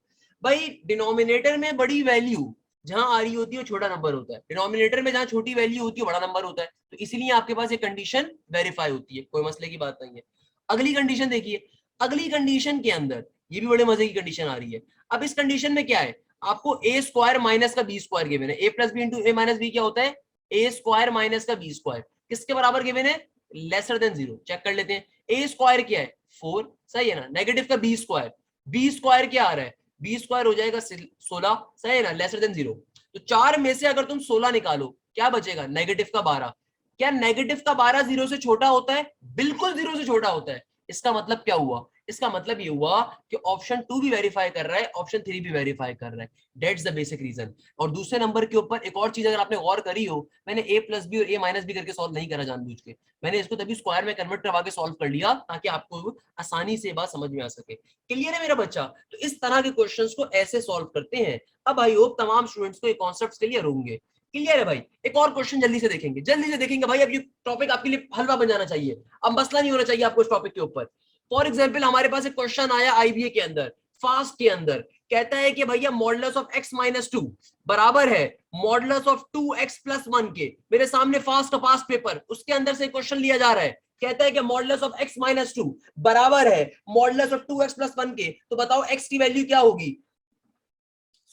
भाई डिनोमिनेटर में बड़ी वैल्यू जहां आ रही होती है छोटा नंबर होता है, डिनोमिनेटर में जहां छोटी वैल्यू होती है बड़ा नंबर होता है, तो इसीलिए आपके पास ये कंडीशन वेरीफाई होती है, कोई मसले की बात नहीं है। अगली कंडीशन देखिए, अगली कंडीशन के अंदर ये भी बड़े मजे की कंडीशन आ रही है। अब इस कंडीशन में क्या है? आपको ए स्क्वायर माइनस का बी स्क्वायर गिवन है, ए प्लस बी इंटू ए माइनस बी क्या होता है? ए स्क्वायर माइनस का बी स्क्वायर, किसके बराबर गिवन है? Lesser than 0। चेक कर लेते हैं, ए स्क्वायर क्या है? 4, सही है ना? नेगेटिव का बी स्क्वायर, बी स्क्वायर क्या आ रहा है? बी स्क्वायर हो जाएगा 16, सही है ना? Lesser than 0। तो 4 में से अगर तुम 16 निकालो क्या बचेगा? नेगेटिव का 12। क्या नेगेटिव का 12 0 से छोटा होता है? बिल्कुल 0 से छोटा होता है। इसका मतलब क्या हुआ? इसका मतलब ये हुआ कि ऑप्शन 2 भी वेरीफाई कर रहा है, ऑप्शन 3 भी वेरीफाई कर रहा है। That's the basic reason. और दूसरे नंबर के ऊपर एक और चीज अगर आपने गौर करी हो, मैंने ए प्लस बी और ए माइनस बी करके सॉल्व नहीं करा जानबूझ के, मैंने इसको तभी स्क्वायर में कन्वर्ट करवा के सॉल्व कर लिया ताकि आपको आसानी से बात समझ में आ सके। क्लियर है मेरा बच्चा? तो इस तरह के क्वेश्चंस को ऐसे सॉल्व करते हैं। अब आई होप तमाम स्टूडेंट्स को ये कॉन्सेप्ट्स क्लियर होंगे। क्लियर है भाई? एक और क्वेश्चन जल्दी से देखेंगे, जल्दी से देखेंगे भाई। अब ये टॉपिक आपके लिए हलवा बन जाना चाहिए, अब मसला नहीं होना चाहिए आपको इस टॉपिक के ऊपर। फॉर एग्जाम्पल हमारे पास एक क्वेश्चन आया आईबीए के अंदर, फास्ट के अंदर, कहता है कि भैया मॉडुलस ऑफ x माइनस 2 बराबर है मॉडुलस ऑफ 2x प्लस 1 के। मेरे सामने फास्ट का पास्ट पेपर, उसके अंदर से क्वेश्चन लिया जा रहा है, कहता है कि मॉडुलस ऑफ x माइनस 2 बराबर है मॉडुलस ऑफ 2x प्लस 1 के, तो बताओ x की वैल्यू क्या होगी?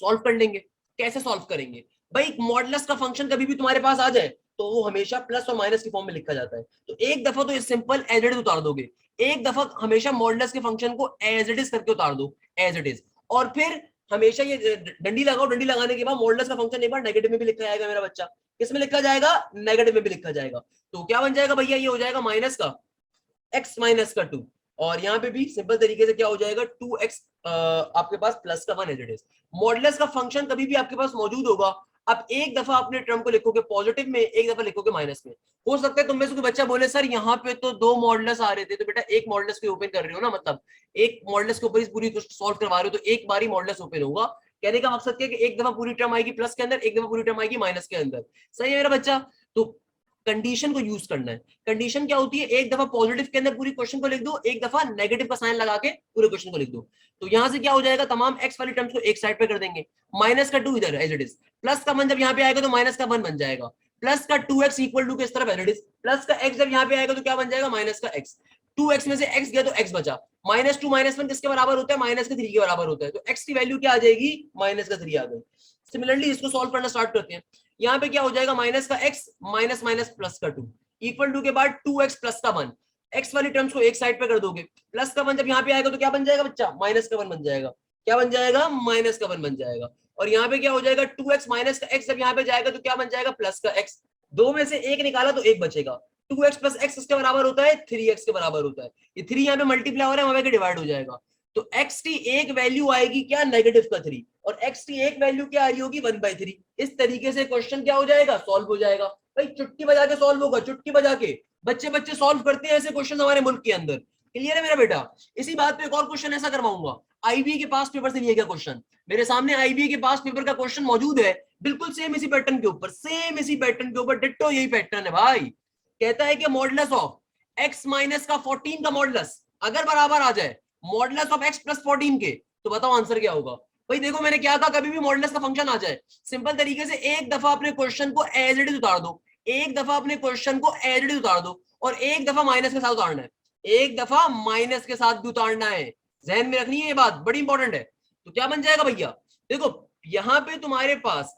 सॉल्व कर लेंगे। कैसे सॉल्व करेंगे भाई? मॉडुलस का फंक्शन कभी भी तुम्हारे पास आ जाए तो वो हमेशा प्लस और माइनस की फॉर्म में लिखा जाता है, तो एक दफा तो ये सिंपल एज इट इज उतार दोगे, एक दफा हमेशा मॉडुलस के फंक्शन को एज इट इज करके उतार दो, एज इट इज, और फिर हमेशा ये डंडी लगाओ, डंडी लगाने के बाद मॉडुलस का फंक्शन एक बार नेगेटिव में भी लिखा जाएगा मेरा बच्चा, किसमें लिखा जाएगा? नेगेटिव में भी लिखा जाएगा। तो क्या बन जाएगा भैया? ये हो जाएगा माइनस का x माइनस का 2, और यहाँ पे भी सिंपल तरीके से क्या हो जाएगा? 2x आपके पास प्लस का 1 एज इट इज। मॉडुलस का फंक्शन कभी भी आपके पास मौजूद होगा, अब एक दफा अपने टर्म को लिखोगे पॉजिटिव में, एक दफा लिखोगे माइनस में। हो सकता है तुम में से कोई बच्चा बोले सर यहाँ पे तो दो मॉडुलस आ रहे थे, तो बेटा एक मॉडुलस के ओपन कर रहे हो ना, मतलब एक मॉडुलस के ऊपर इस पूरी सॉल्व करवा रहे हो, तो एक बार ही मॉडुलस ओपन होगा। कहने का मकसद क्या है कि एक दफा पूरी टर्म आएगी प्लस के अंदर, एक दफा पूरी टर्म आएगी माइनस के अंदर। सही है मेरा बच्चा? तो कंडीशन को यूज करना है। कंडीशन क्या होती है? एक दफा पॉजिटिव के अंदर पूरी क्वेश्चन को लिख दो, एक दफा नेगेटिव का साइन लगा के पूरे क्वेश्चन को लिख दो। तो यहां से क्या हो जाएगा? तमाम एक्स वाली टर्म्स को एक साइड पे कर देंगे, माइनस का 2 इधर एज इट इज, प्लस का 1 जब यहाँ पे आएगा तो माइनस का 1 बन जाएगा, प्लस का 2x इक्वल टू किस तरफ एज इट इज, प्लस का x जब यहाँ पे आएगा तो क्या बन जाएगा? माइनस का x। 2x में से x गया तो x बचा, माइनस 2 माइनस 1 किसके बराबर होता है? माइनस का 3 के बराबर होता है, तो x की वैल्यू क्या आ जाएगी? माइनस का 3 आ गई। सिमिलरली इसको सॉल्व करना स्टार्ट करते हैं। यहाँ पे क्या हो जाएगा? माइनस का x माइनस माइनस प्लस का 2 इक्वल टू के बाद 2x प्लस का 1, x वाली टर्म्स को एक साइड पे कर दोगे, प्लस का 1 जब यहाँ पे आएगा तो क्या बन जाएगा बच्चा? माइनस का 1 बन जाएगा। क्या बन जाएगा? माइनस का 1 बन जाएगा। और यहाँ पे क्या हो जाएगा? 2x माइनस का x जब यहाँ पे जाएगा तो क्या बन जाएगा? प्लस का x। दो में से एक निकाला तो एक बचेगा। 2x प्लस x किसके बराबर होता है? 3x के बराबर होता है। ये 3 यहाँ पे मल्टीप्लाई हो रहा है, वहां पे डिवाइड हो जाएगा, तो x की एक वैल्यू आएगी क्या? नेगेटिव का 3, और x की एक वैल्यू क्या आ रही होगी? 1/3। इस तरीके से क्वेश्चन क्या हो जाएगा? सॉल्व हो जाएगा। भाई चुटकी बजा के सॉल्व होगा, चुटकी बजा के। बच्चे बच्चे सॉल्व करते हैं ऐसे क्वेश्चन हमारे मुल्क के अंदर। क्लियर है मेरा बेटा? इसी बात पे एक और क्वेश्चन ऐसा करवाऊंगा, आईबीए के पास पेपर से लिया गया क्वेश्चन। मेरे सामने आईबीए के पास पेपर का क्वेश्चन मौजूद है, बिल्कुल सेम इसी पैटर्न के ऊपर, सेम इसी पैटर्न के ऊपर, डिट्टो यही पैटर्न है भाई। कहता है कि मॉडुलस ऑफ x माइनस का 14 का मॉडुलस अगर बराबर आ जाए मॉडुलस ऑफ x प्लस 14 के, तो बताओ आंसर क्या होगा? भाई देखो मैंने क्या कहा, कभी भी मॉडुलस का फंक्शन आ जाए सिंपल तरीके से एक दफा अपने क्वेश्चन को एज इट इज उतार दो, एक दफा अपने क्वेश्चन को एज इट इज उतार दो, और एक दफा माइनस के साथ उतारना है, एक दफा माइनस के साथ भी उतारना है। जहन में रखनी है ये बात, बड़ी इंपॉर्टेंट है। तो क्या बन जाएगा भैया? देखो यहाँ पे तुम्हारे पास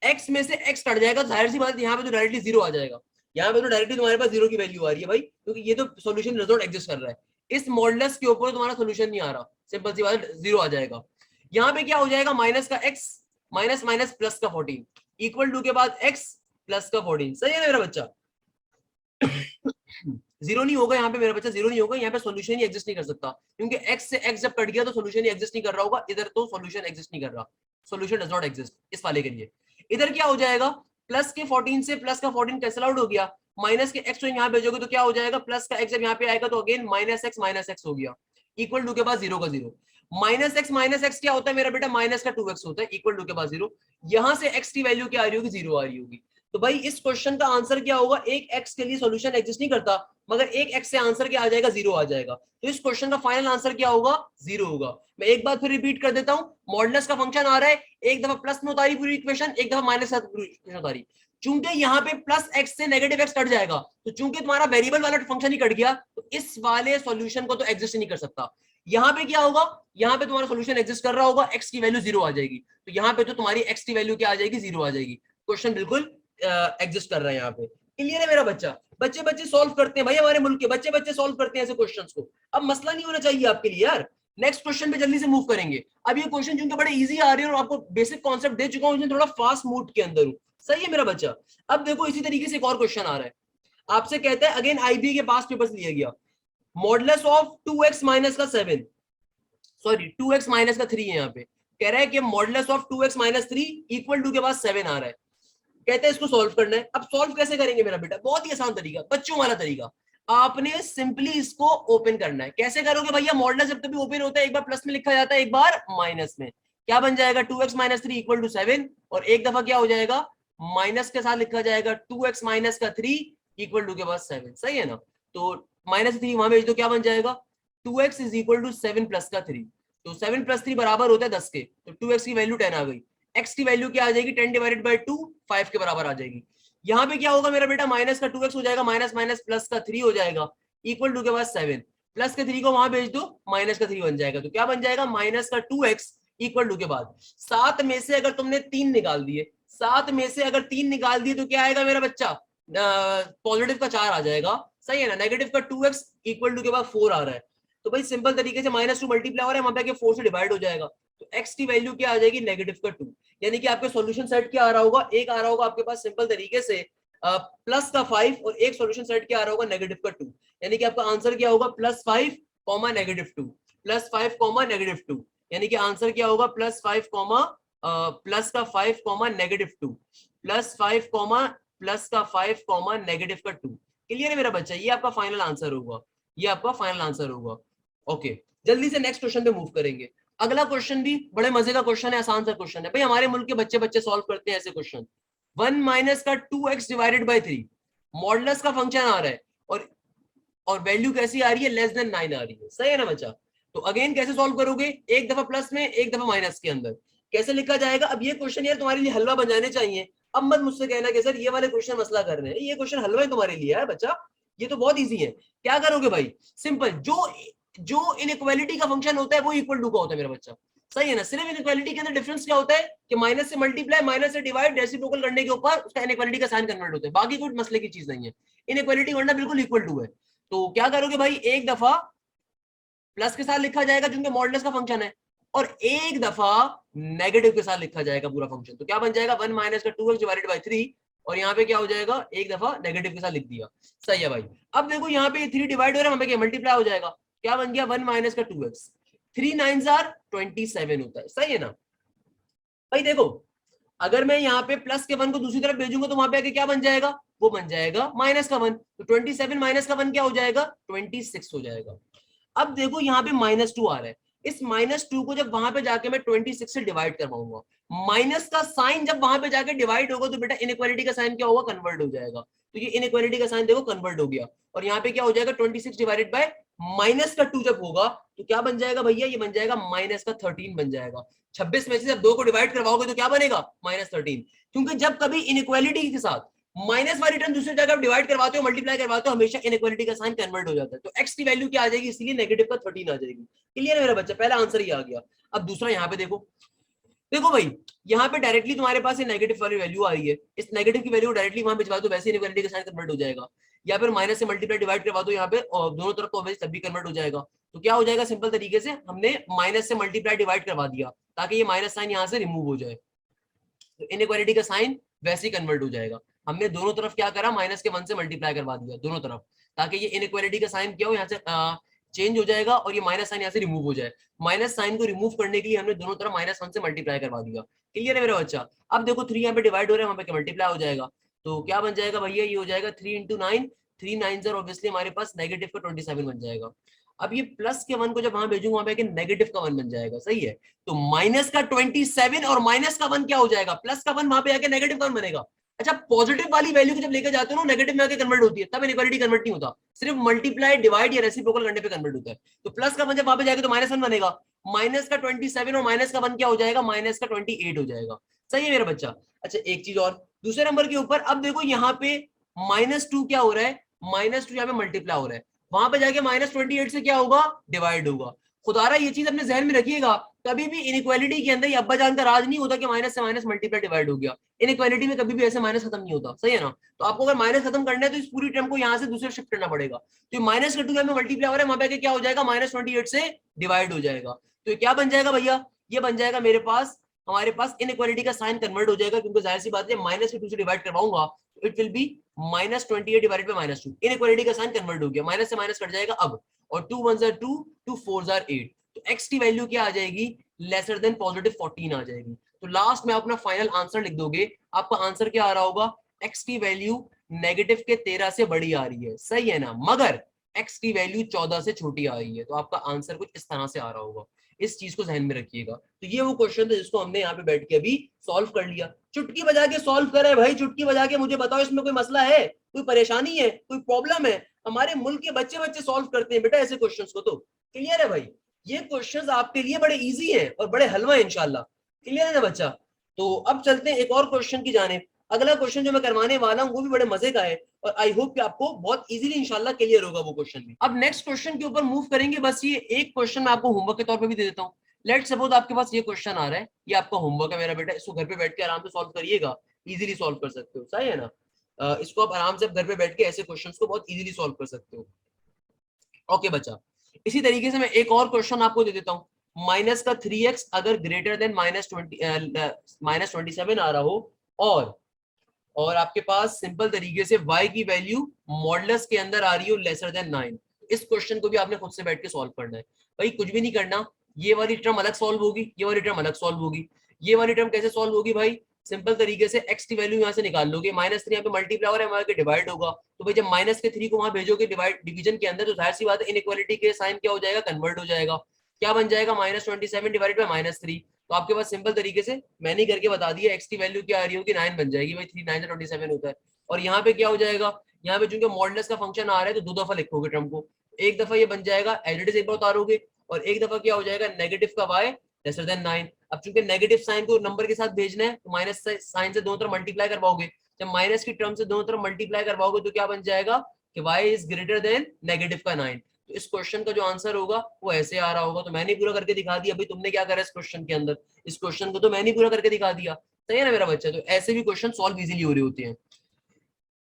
x में से x कट जाएगा, जाहिर सी बात है यहाँ पे तो डायरेक्टली जीरो आ जाएगा, यहाँ पे तो डायरेक्टली तुम्हारे पास जीरो की वैल्यू आ रही है भाई, क्योंकि ये तो सॉल्यूशन रिजल्ट एग्जिस्ट कर रहा है, इस मॉडुलस के ऊपर तुम्हारा सॉल्यूशन नहीं आ रहा, सिंपल सी बात है जीरो आ जाएगा। यहाँ पे क्या हो जाएगा? माइनस का x माइनस माइनस प्लस का 14 इक्वल टू के बाद x प्लस का 14। सही है मेरा बच्चा? जीरो नहीं होगा यहाँ पे मेरा बच्चा, जीरो नहीं होगा यहाँ पे, सॉल्यूशन ही एग्जिस्ट नहीं कर सकता, क्योंकि x से x जब कट गया तो सॉल्यूशन ही एग्जिस्ट नहीं कर रहा होगा, इधर तो सॉल्यूशन एग्जिस्ट नहीं कर रहा, सॉल्यूशन डज नॉट एग्जिस्ट इस वाले के लिए। इधर क्या हो जाएगा? प्लस के 14 से प्लस का 14 कैंसिल आउट हो गया, माइनस के x तो यहाँ भेजोगे तो क्या हो जाएगा? प्लस का x जब यहाँ पे आएगा तो अगेन माइनस x हो गया, इक्वल टू के बाद जीरो का जीरो। माइनस एक्स क्या होता है मेरा बेटा? माइनस का 2x होता है, इक्वल टू के बाद जीरो। यहां से x की वैल्यू क्या आ रही होगी? जीरो आ रही होगी। तो भाई इस क्वेश्चन का आंसर क्या होगा? एक x के लिए सॉल्यूशन एग्जिस्ट नहीं करता, मगर एक x से आंसर क्या आ जाएगा? जीरो आ जाएगा। तो इस क्वेश्चन का फाइनल आंसर क्या होगा? जीरो होगा। मैं एक बार फिर रिपीट कर देता हूं, मॉडुलस का फंक्शन आ रहा है, एक दफा प्लस में उतारी पूरी इक्वेशन, एक दफा माइनस में उतारी। चूंकि यहाँ पे प्लस x से नेगेटिव x कट जाएगा, तो चूंकि तुम्हारा वेरिएबल वाला फंक्शन ही कट गया, तो इस वाले सॉल्यूशन को तो एग्जिस्ट नहीं कर सकता। यहाँ पे क्या होगा? यहाँ पे तुम्हारा सॉल्यूशन एग्जिस्ट कर रहा होगा, x की वैल्यू जीरो आ जाएगी, तो यहाँ पे तो तुम्हारी x की वैल्यू क्या आ जाएगी? जीरो आ जाएगी। क्वेश्चन बिल्कुल एग्जिस्ट कर रहा है यहाँ पे। क्लियर है मेरा बच्चा? बच्चे बच्चे सॉल्व करते हैं भाई, हमारे मुल्क के बच्चे बच्चे सॉल्व करते हैं ऐसे क्वेश्चंस को। अब मसला नहीं होना चाहिए आपके लिए यार। नेक्स्ट क्वेश्चन पे जल्दी से मूव करेंगे। अब ये क्वेश्चन चूंकि बड़े इजी आ रहे हैं और आपको बेसिक कॉन्सेप्ट दे चुका हूं, इसमें थोड़ा फास्ट मूड के अंदर हूं। सही है मेरा बच्चा? अब देखो इसी तरीके से एक और क्वेश्चन आ रहा है, आपसे कहता है अगेन आईबी के पास पेपर लिया गया, मॉडुलस ऑफ 2x माइनस का 7, सॉरी 2x माइनस का 3 है, यहाँ पे कह रहा है कि modulus of 2x minus 3 equal to के बाद 7 आ रहा है। कहते हैं इसको सॉल्व करना है। अब सॉल्व कैसे करेंगे मेरा बेटा? बहुत ही आसान तरीका, बच्चों वाला तरीका। आपने सिंपली इसको ओपन करना है। कैसे करोगे भैया? मॉडुलस जब कभी ओपन होता है एक बार प्लस में लिखा जाता है, एक बार माइनस में। क्या बन जाएगा? 2x माइनस 3 इक्वल टू 7, और एक दफा क्या हो जाएगा? माइनस के साथ लिखा जाएगा 2x माइनस का 3 इक्वल टू के बाद 7। सही है ना? तो माइनस 3 वहां भेज दो, क्या बन जाएगा? 2x is equal to 7 plus का 3, तो 7 प्लस 3 बराबर होता है 10 के, तो 2x की वैल्यू 10 आ गई। x की वैल्यू क्या आ जाएगी? 10 डिवाइडेड बाय 2, 5 के बराबर आ जाएगी। यहाँ पे क्या होगा मेरा बेटा? माइनस का 2x हो जाएगा, माइनस माइनस प्लस का 3 हो जाएगा, इक्वल टू के बाद 7, प्लस के 3 को वहां भेज दो, माइनस का 3 बन जाएगा। तो क्या बन जाएगा, माइनस का 2x इक्वल टू के बाद 7 में से अगर तुमने 3 निकाल दिए, 7 में से अगर 3 निकाल दिए तो क्या आएगा मेरा बच्चा, पॉजिटिव का 4 आ जाएगा, सही है ना। नेगेटिव का 2x इक्वल टू के बाद 4 आ रहा है, तो भाई सिंपल तरीके से -2 मल्टीप्लाई हो रहा है, वहां पे 4 से डिवाइड हो जाएगा, तो x की वैल्यू क्या आ जाएगी, -2। यानी कि आपके सॉल्यूशन सेट क्या आ रहा होगा, एक आ रहा होगा आपके पास सिंपल तरीके से प्लस का 5 और एक सॉल्यूशन सेट क्या आ रहा होगा, -2। यानी कि आपका आंसर क्या होगा, +5, -2, +5, -2। यानी कि आंसर क्या होगा, +5, प्लस का 5, -2, +5, प्लस का 5, -2। क्लियर है मेरा बच्चा, ये आपका फाइनल आंसर होगा, ये आपका फाइनल आंसर होगा। ओके, जल्दी से नेक्स्ट क्वेश्चन पे मूव करेंगे। अगला क्वेश्चन भी बड़े मजे का क्वेश्चन है, आसान सा क्वेश्चन है भाई, हमारे मुल्क के बच्चे बच्चे सॉल्व करते हैं ऐसे क्वेश्चन। 1 माइनस का 2x डिवाइडेड बाई 3, मॉडुलस का फंक्शन आ रहा है और वैल्यू कैसी आ रही है, लेस देन 9 आ रही है, सही है ना बच्चा। तो अगेन कैसे सॉल्व करोगे, एक दफा प्लस में एक दफा माइनस के अंदर, कैसे लिखा जाएगा। अब ये क्वेश्चन यार तुम्हारे लिए हलवा बन जाने चाहिए। अब मत मुझसे कहना कि सर ये वाले क्वेश्चन मसला कर रहे हैं, ये क्वेश्चन हलवा है तुम्हारे लिए है बच्चा, ये तो बहुत ईजी है। क्या करोगे भाई, सिंपल, जो इनइक्वालिटी का फंक्शन होता है वो इक्वल टू का होता है मेरा बच्चा, सही है ना। सिर्फ इनइक्वालिटी के अंदर डिफरेंस क्या होता है कि माइनस से मल्टीप्लाई, माइनस से डिवाइड, रेसिप्रोकल करने के ऊपर उसका इनइक्वालिटी का साइन कन्वर्ट होता है, बाकी कोई मसले की चीज नहीं है। इनइक्वालिटी वरना बिल्कुल इक्वल टू है। तो क्या करोगे भाई, एक दफा प्लस के साथ लिखा जाएगा क्योंकि मॉडुलस का फंक्शन है, और एक दफा नेगेटिव के साथ लिखा जाएगा पूरा फंक्शन। तो क्या बन जाएगा, 1 माइनस का 2x डिवाइडेड बाई 3, और यहाँ पे क्या हो जाएगा, एक दफा नेगेटिव के साथ लिख दिया, सही है भाई। अब देखो यहाँ पे 3 डिवाइड हो रहा है, वहां पे मल्टीप्लाई हो जाएगा, क्या बन गया, 1 माइनस का 2x, 3 9s आर 27 होता है, सही है ना भाई। देखो अगर मैं यहाँ पे प्लस के 1 को दूसरी तरफ भेजूंगा तो वहां पे आके क्या बन जाएगा, वो बन जाएगा माइनस का 1, तो 27 माइनस का 1 क्या हो जाएगा, 26 हो जाएगा। अब देखो यहाँ पे -2 आ रहा है, इस -2 को जब वहां पे जाके मैं 26 से डिवाइड करवाऊंगा, माइनस का साइन जब वहां पे जाके डिवाइड होगा तो बेटा इनइक्वालिटी का साइन क्या होगा, कन्वर्ट हो जाएगा। तो ये इनइक्वालिटी का साइन देखो कन्वर्ट हो गया, और यहाँ पे क्या हो जाएगा, 26 डिवाइडेड बाय -2 जब होगा तो क्या बन जाएगा भैया, ये बन जाएगा -13 बन जाएगा। 26 में से जब 2 को डिवाइड करवाओगे तो क्या बनेगा, -13। क्योंकि जब कभी इनइक्वालिटी के साथ माइनस वाली टर्म दूसरी जगह डिवाइड करवाते हो, मल्टीप्लाई करवाते हो, हमेशा इनइक्वालिटी का साइन कन्वर्ट हो जाता है। तो x की वैल्यू क्या आ जाएगी, इसीलिए नेगेटिव का 13 आ जाएगी। क्लियर है मेरा बच्चा, पहला आंसर ये आ गया। अब दूसरा यहाँ पे देखो, देखो भाई यहाँ पे डायरेक्टली तुम्हारे पास ये नेगेटिव वाली वैल्यू आ रही है, इस नेगेटिव की वैल्यू डायरेक्टली वहां भिजवा दो, वैसे इनइक्वालिटी का साइन कन्वर्ट हो जाएगा। या फिर माइनस से मल्टीप्लाई डिवाइड करवा दो यहाँ पे, और दोनों तरफ तो तब भी कन्वर्ट हो जाएगा। तो क्या हो जाएगा, सिंपल तरीके से हमने माइनस से मल्टीप्लाई डिवाइड करवा दिया ताकि ये माइनस साइन यहाँ से रिमूव हो जाए, तो इनइक्वालिटी का साइन वैसे ही कन्वर्ट हो जाएगा। हमने दोनों तरफ क्या करा, माइनस के 1 से मल्टीप्लाई करवा दिया दोनों तरफ, ताकि ये इनइक्वालिटी का साइन क्या हो, यहाँ से चेंज हो जाएगा और ये माइनस साइन यहाँ से रिमूव हो जाए। माइनस साइन को रिमूव करने के लिए हमने दोनों तरफ -1 से मल्टीप्लाई करवा दिया। क्लियर है मेरा बच्चा। अब देखो 3 यहाँ पे डिवाइड हो रहा है, वहां पे मल्टीप्लाई हो जाएगा, तो क्या बन जाएगा भैया, ये हो जाएगा 3 इंटू 9, 3 9 सर ऑब्वियसली हमारे पास नेगेटिव का 27 बन जाएगा। अब ये प्लस के 1 को जब वहां भेजूंगा वहां पे नेगेटिव का 1 बन जाएगा, सही है। तो माइनस का 27 और माइनस का 1 क्या हो जाएगा, प्लस का 1 वहां पे आके नेगेटिव का 1 बनेगा। अच्छा, पॉजिटिव वाली वैल्यू को जब लेकर जाते हो ना, नेगेटिव में आके कन्वर्ट होती है, तब इनइक्वालिटी कन्वर्ट नहीं होता, सिर्फ मल्टीप्लाई डिवाइड या रेसिप्रोकल करने पे कन्वर्ट होता है। तो प्लस का 1 जब वहां पे जाएगा तो -1 बनेगा, माइनस का 27 और माइनस का 1 क्या हो जाएगा, माइनस का 28 हो जाएगा। सही है मेरा बच्चा। अच्छा एक चीज और, दूसरे नंबर के ऊपर अब देखो यहाँ पे -2 क्या हो रहा है, -2 यहाँ पे मल्टीप्लाई हो रहा है, वहां पे जाके -28 से क्या होगा, डिवाइड होगा। खुदारा ये चीज अपने जहन में रखिएगा, कभी भी इनइक्वालिटी के अंदर ये अब्बा जान का राज नहीं होता कि माइनस से माइनस मल्टीप्लाई डिवाइड हो गया। इनइक्वालिटी में कभी भी ऐसे माइनस खत्म नहीं होता, सही है ना। तो आपको अगर माइनस खत्म करना है तो इस पूरी टर्म को यहाँ से दूसरे शिफ्ट करना पड़ेगा। तो माइनस का 2 में मल्टीप्लाई हो रहा है, वहां पे क्या हो जाएगा, -28 से डिवाइड हो जाएगा। तो क्या बन जाएगा भैया, ये बन जाएगा मेरे पास, हमारे पास इनइक्वालिटी का साइन कन्वर्ट हो जाएगा, क्योंकि जाहिर सी बात है माइनस के 2 से डिवाइड करवाऊंगा तो it will be -28 divided by -2। Inequality का साइन कन्वर्ट हो गया, माइनस से माइनस कट जाएगा अब, और 2 1s are 2, 2 4s are 8। तो x की वैल्यू क्या आ जाएगी, लेसर देन +14 आ जाएगी। तो लास्ट में अपना फाइनल आंसर लिख दोगे, आपका आंसर क्या आ रहा होगा, x की वैल्यू नेगेटिव के 13 से बड़ी आ रही है, सही है ना, मगर x की वैल्यू 14 से छोटी आ रही है। तो आपका आंसर कुछ इस तरह से आ रहा होगा, इस चीज को ध्यान में रखिएगा। तो ये वो क्वेश्चन था जिसको हमने यहाँ पे बैठ के अभी सॉल्व कर लिया, चुटकी बजा के सॉल्व करे भाई, चुटकी बजा के। मुझे बताओ इसमें कोई मसला है, कोई परेशानी है, कोई प्रॉब्लम है। हमारे मुल्क के बच्चे बच्चे सॉल्व करते हैं बेटा ऐसे क्वेश्चंस को। तो क्लियर है भाई, ये क्वेश्चंस आपके लिए बड़े इजी हैं और बड़े हलवा है इंशाल्लाह। क्लियर है ना बच्चा। तो अब चलते हैं एक और क्वेश्चन की जाने। अगला क्वेश्चन जो मैं करवाने वाला हूँ वो भी बड़े मजे का है और आई होप कि आपको बहुत इजीली इंशाल्लाह क्लियर होगा वो क्वेश्चन भी। अब नेक्स्ट क्वेश्चन के ऊपर मूव करेंगे। बस ये एक क्वेश्चन मैं आपको होमवर्क के तौर पे भी दे देता हूँ। लेट सपोज आपके पास ये क्वेश्चन आ रहा है, ये आपका होमवर्क है मेरा बेटा, इसको घर पे बैठ के आराम से सॉल्व करिएगा, इजीली सॉल्व कर सकते हो, सही है ना। इसको आप आराम से घर पे बैठ के ऐसे क्वेश्चंस को बहुत इजीली सॉल्व कर सकते हो। ओके बच्चा, इसी तरीके से मैं एक और क्वेश्चन आपको दे देता हूँ। माइनस का 3x अगर ग्रेटर देन -27 आ रहा हो और आपके पास सिंपल तरीके से y की वैल्यू मॉडुलस के अंदर आ रही हो लेसर देन 9, इस क्वेश्चन को भी आपने खुद से बैठ के सॉल्व करना है। भाई कुछ भी नहीं करना, ये वाली टर्म अलग सॉल्व होगी, ये वाली टर्म अलग सॉल्व होगी। ये वाली टर्म कैसे सॉल्व होगी भाई, सिंपल तरीके से x की वैल्यू यहाँ से निकाल लोगे, -3 यहाँ पे मल्टीप्लाई और वहां के डिवाइड होगा, तो भाई जब -3 को वहां भेजोगे डिवाइड डिवीजन के अंदर, तो जाहिर सी बात है इनइक्वालिटी के साइन क्या हो जाएगा, कन्वर्ट हो जाएगा। क्या बन जाएगा, -27 डिवाइडेड बाय -3। तो आपके पास सिंपल तरीके से मैंने करके बता दिया, x की वैल्यू क्या आ रही होगी, 9 बन जाएगी भाई, 3 9 से 27 होता है। और यहाँ पे क्या हो जाएगा, यहाँ पे चूंकि मॉडुलस का फंक्शन आ रहा है तो 2 दफा लिखोगे टर्म को। एक दफा ये बन जाएगा एज इट इज एक बार उतारोगे, और एक दफा क्या हो जाएगा, नेगेटिव का y लेसर देन 9। अब चूंकि नेगेटिव साइन को नंबर के साथ भेजना है तो माइनस साइन से दोनों तरफ मल्टीप्लाई करवाओगे, जब माइनस की टर्म से दोनों तरफ मल्टीप्लाई करवाओगे तो क्या बन जाएगा कि y is greater then negative का 9। तो इस क्वेश्चन का जो आंसर होगा वो ऐसे आ रहा होगा। तो मैंने पूरा करके दिखा दिया भाई, तुमने क्या करा इस क्वेश्चन के अंदर, इस क्वेश्चन को तो मैंने पूरा करके दिखा दिया, सही है ना मेरा बच्चा। तो ऐसे भी क्वेश्चन सॉल्व इजीली हो रहे होते हैं।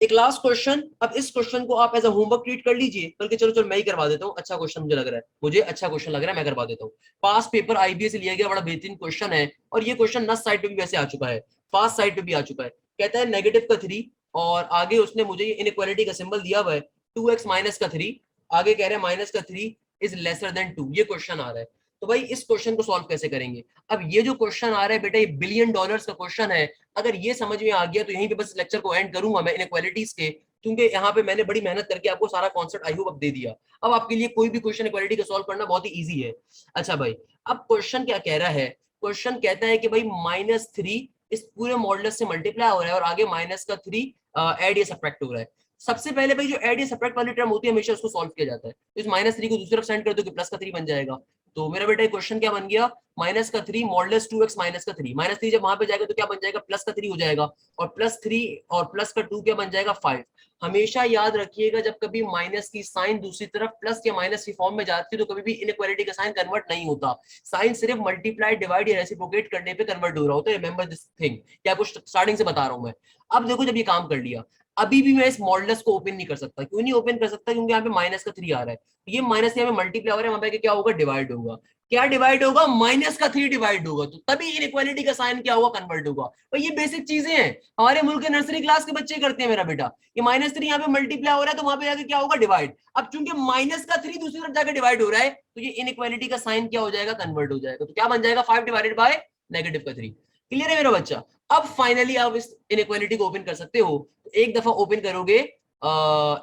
एक लास्ट क्वेश्चन, अब इस क्वेश्चन को आप एज अ होमवर्क ट्रीट कर लीजिए, बल्कि चलो चलो मैं ही करवा देता हूँ, अच्छा क्वेश्चन मुझे लग रहा है, मुझे अच्छा क्वेश्चन लग रहा है, मैं करवा देता हूँ। पास पेपर आईबीएस से लिया गया बड़ा बेहतरीन क्वेश्चन है, और ये क्वेश्चन नस साइड पे भी वैसे आ चुका है, फास्ट साइड पे भी आ चुका है। कहता है नेगेटिव का 3 और आगे उसने मुझे इनइक्वालिटी का सिंबल दिया हुआ है 2x माइनस का 3, आगे कह रहे हैं माइनस का 3 इज लेसर देन 2, ये क्वेश्चन आ रहा है। तो भाई इस क्वेश्चन को सॉल्व कैसे करेंगे। अब ये जो क्वेश्चन आ रहा है बेटा, ये $1 बिलियन का क्वेश्चन है। अगर ये समझ में आ गया तो यहीं पे बस लेक्चर को एंड करूंगा मैं इनइक्वालिटीज के, क्योंकि यहाँ पे मैंने बड़ी मेहनत करके आपको सारा कॉन्सेप्ट आई होप अब दे दिया। अब आपके लिए कोई भी क्वेश्चन इक्वालिटी का सॉल्व करना बहुत ही इजी है। अच्छा भाई, अब क्वेश्चन क्या कह रहा है, क्वेश्चन कहता है कि भाई -3 इस पूरे मॉडुलस से मल्टीप्लाई हो रहा है और आगे माइनस का 3 ऐड या सब्ट्रैक्ट हो रहा है। सबसे पहले भाई जो ऐड या सब्ट्रैक्ट वाली टर्म होती है हमेशा उसको सॉल्व किया जाता है। तो इस -3 को दूसरी तरफ सेंड कर दो कि प्लस का 3 बन जाएगा। तो मेरा बेटा क्वेश्चन क्या बन गया, माइनस का 3 मॉडुलस 2x माइनस का 3, -3 जब वहां पे जाएगा तो क्या बन जाएगा, प्लस का 3 हो जाएगा, और +3 और प्लस का 2 क्या बन जाएगा, 5। हमेशा याद रखिएगा जब कभी माइनस की साइन दूसरी तरफ प्लस या माइनस की फॉर्म में जाती है तो कभी भी इनइक्वालिटी का साइन कन्वर्ट नहीं होता, साइन सिर्फ मल्टीप्लाई डिवाइड या रेसिप्रोकेट करने पे कन्वर्ट हो रहा होता है। रिमेंबर दिस थिंग, क्या कुछ स्टार्टिंग से बता रहा हूं मैं। अब देखो जब ये काम कर लिया, अभी भी मैं इस मॉडुलस को ओपन नहीं कर सकता। क्यों नहीं ओपन कर सकता, क्योंकि यहाँ पे माइनस का 3 आ रहा है, ये माइनस यहाँ पे मल्टीप्लाई हो रहा है, वहां पे क्या होगा, डिवाइड होगा। क्या डिवाइड होगा, माइनस का 3 डिवाइड होगा, तो तभी इनइक्वालिटी का साइन क्या होगा, कन्वर्ट होगा। तो ये बेसिक चीजें हैं, हमारे मुल्क के नर्सरी क्लास के बच्चे करते हैं मेरा बेटा। ये -3 यहाँ पे मल्टीप्लाई हो रहा है तो वहां पे जाके क्या होगा, डिवाइड। अब चूंकि माइनस का 3 दूसरी तरफ जाकर डिवाइड हो रहा है तो ये इनइक्वालिटी का साइन क्या हो जाएगा, कन्वर्ट हो जाएगा। तो क्या बन जाएगा, 5 डिवाइडेड बाय नेगेटिव का 3। क्लियर है मेरा बच्चा। अब फाइनली आप इस इनइक्वालिटी को ओपन कर सकते हो। तो एक दफा ओपन करोगे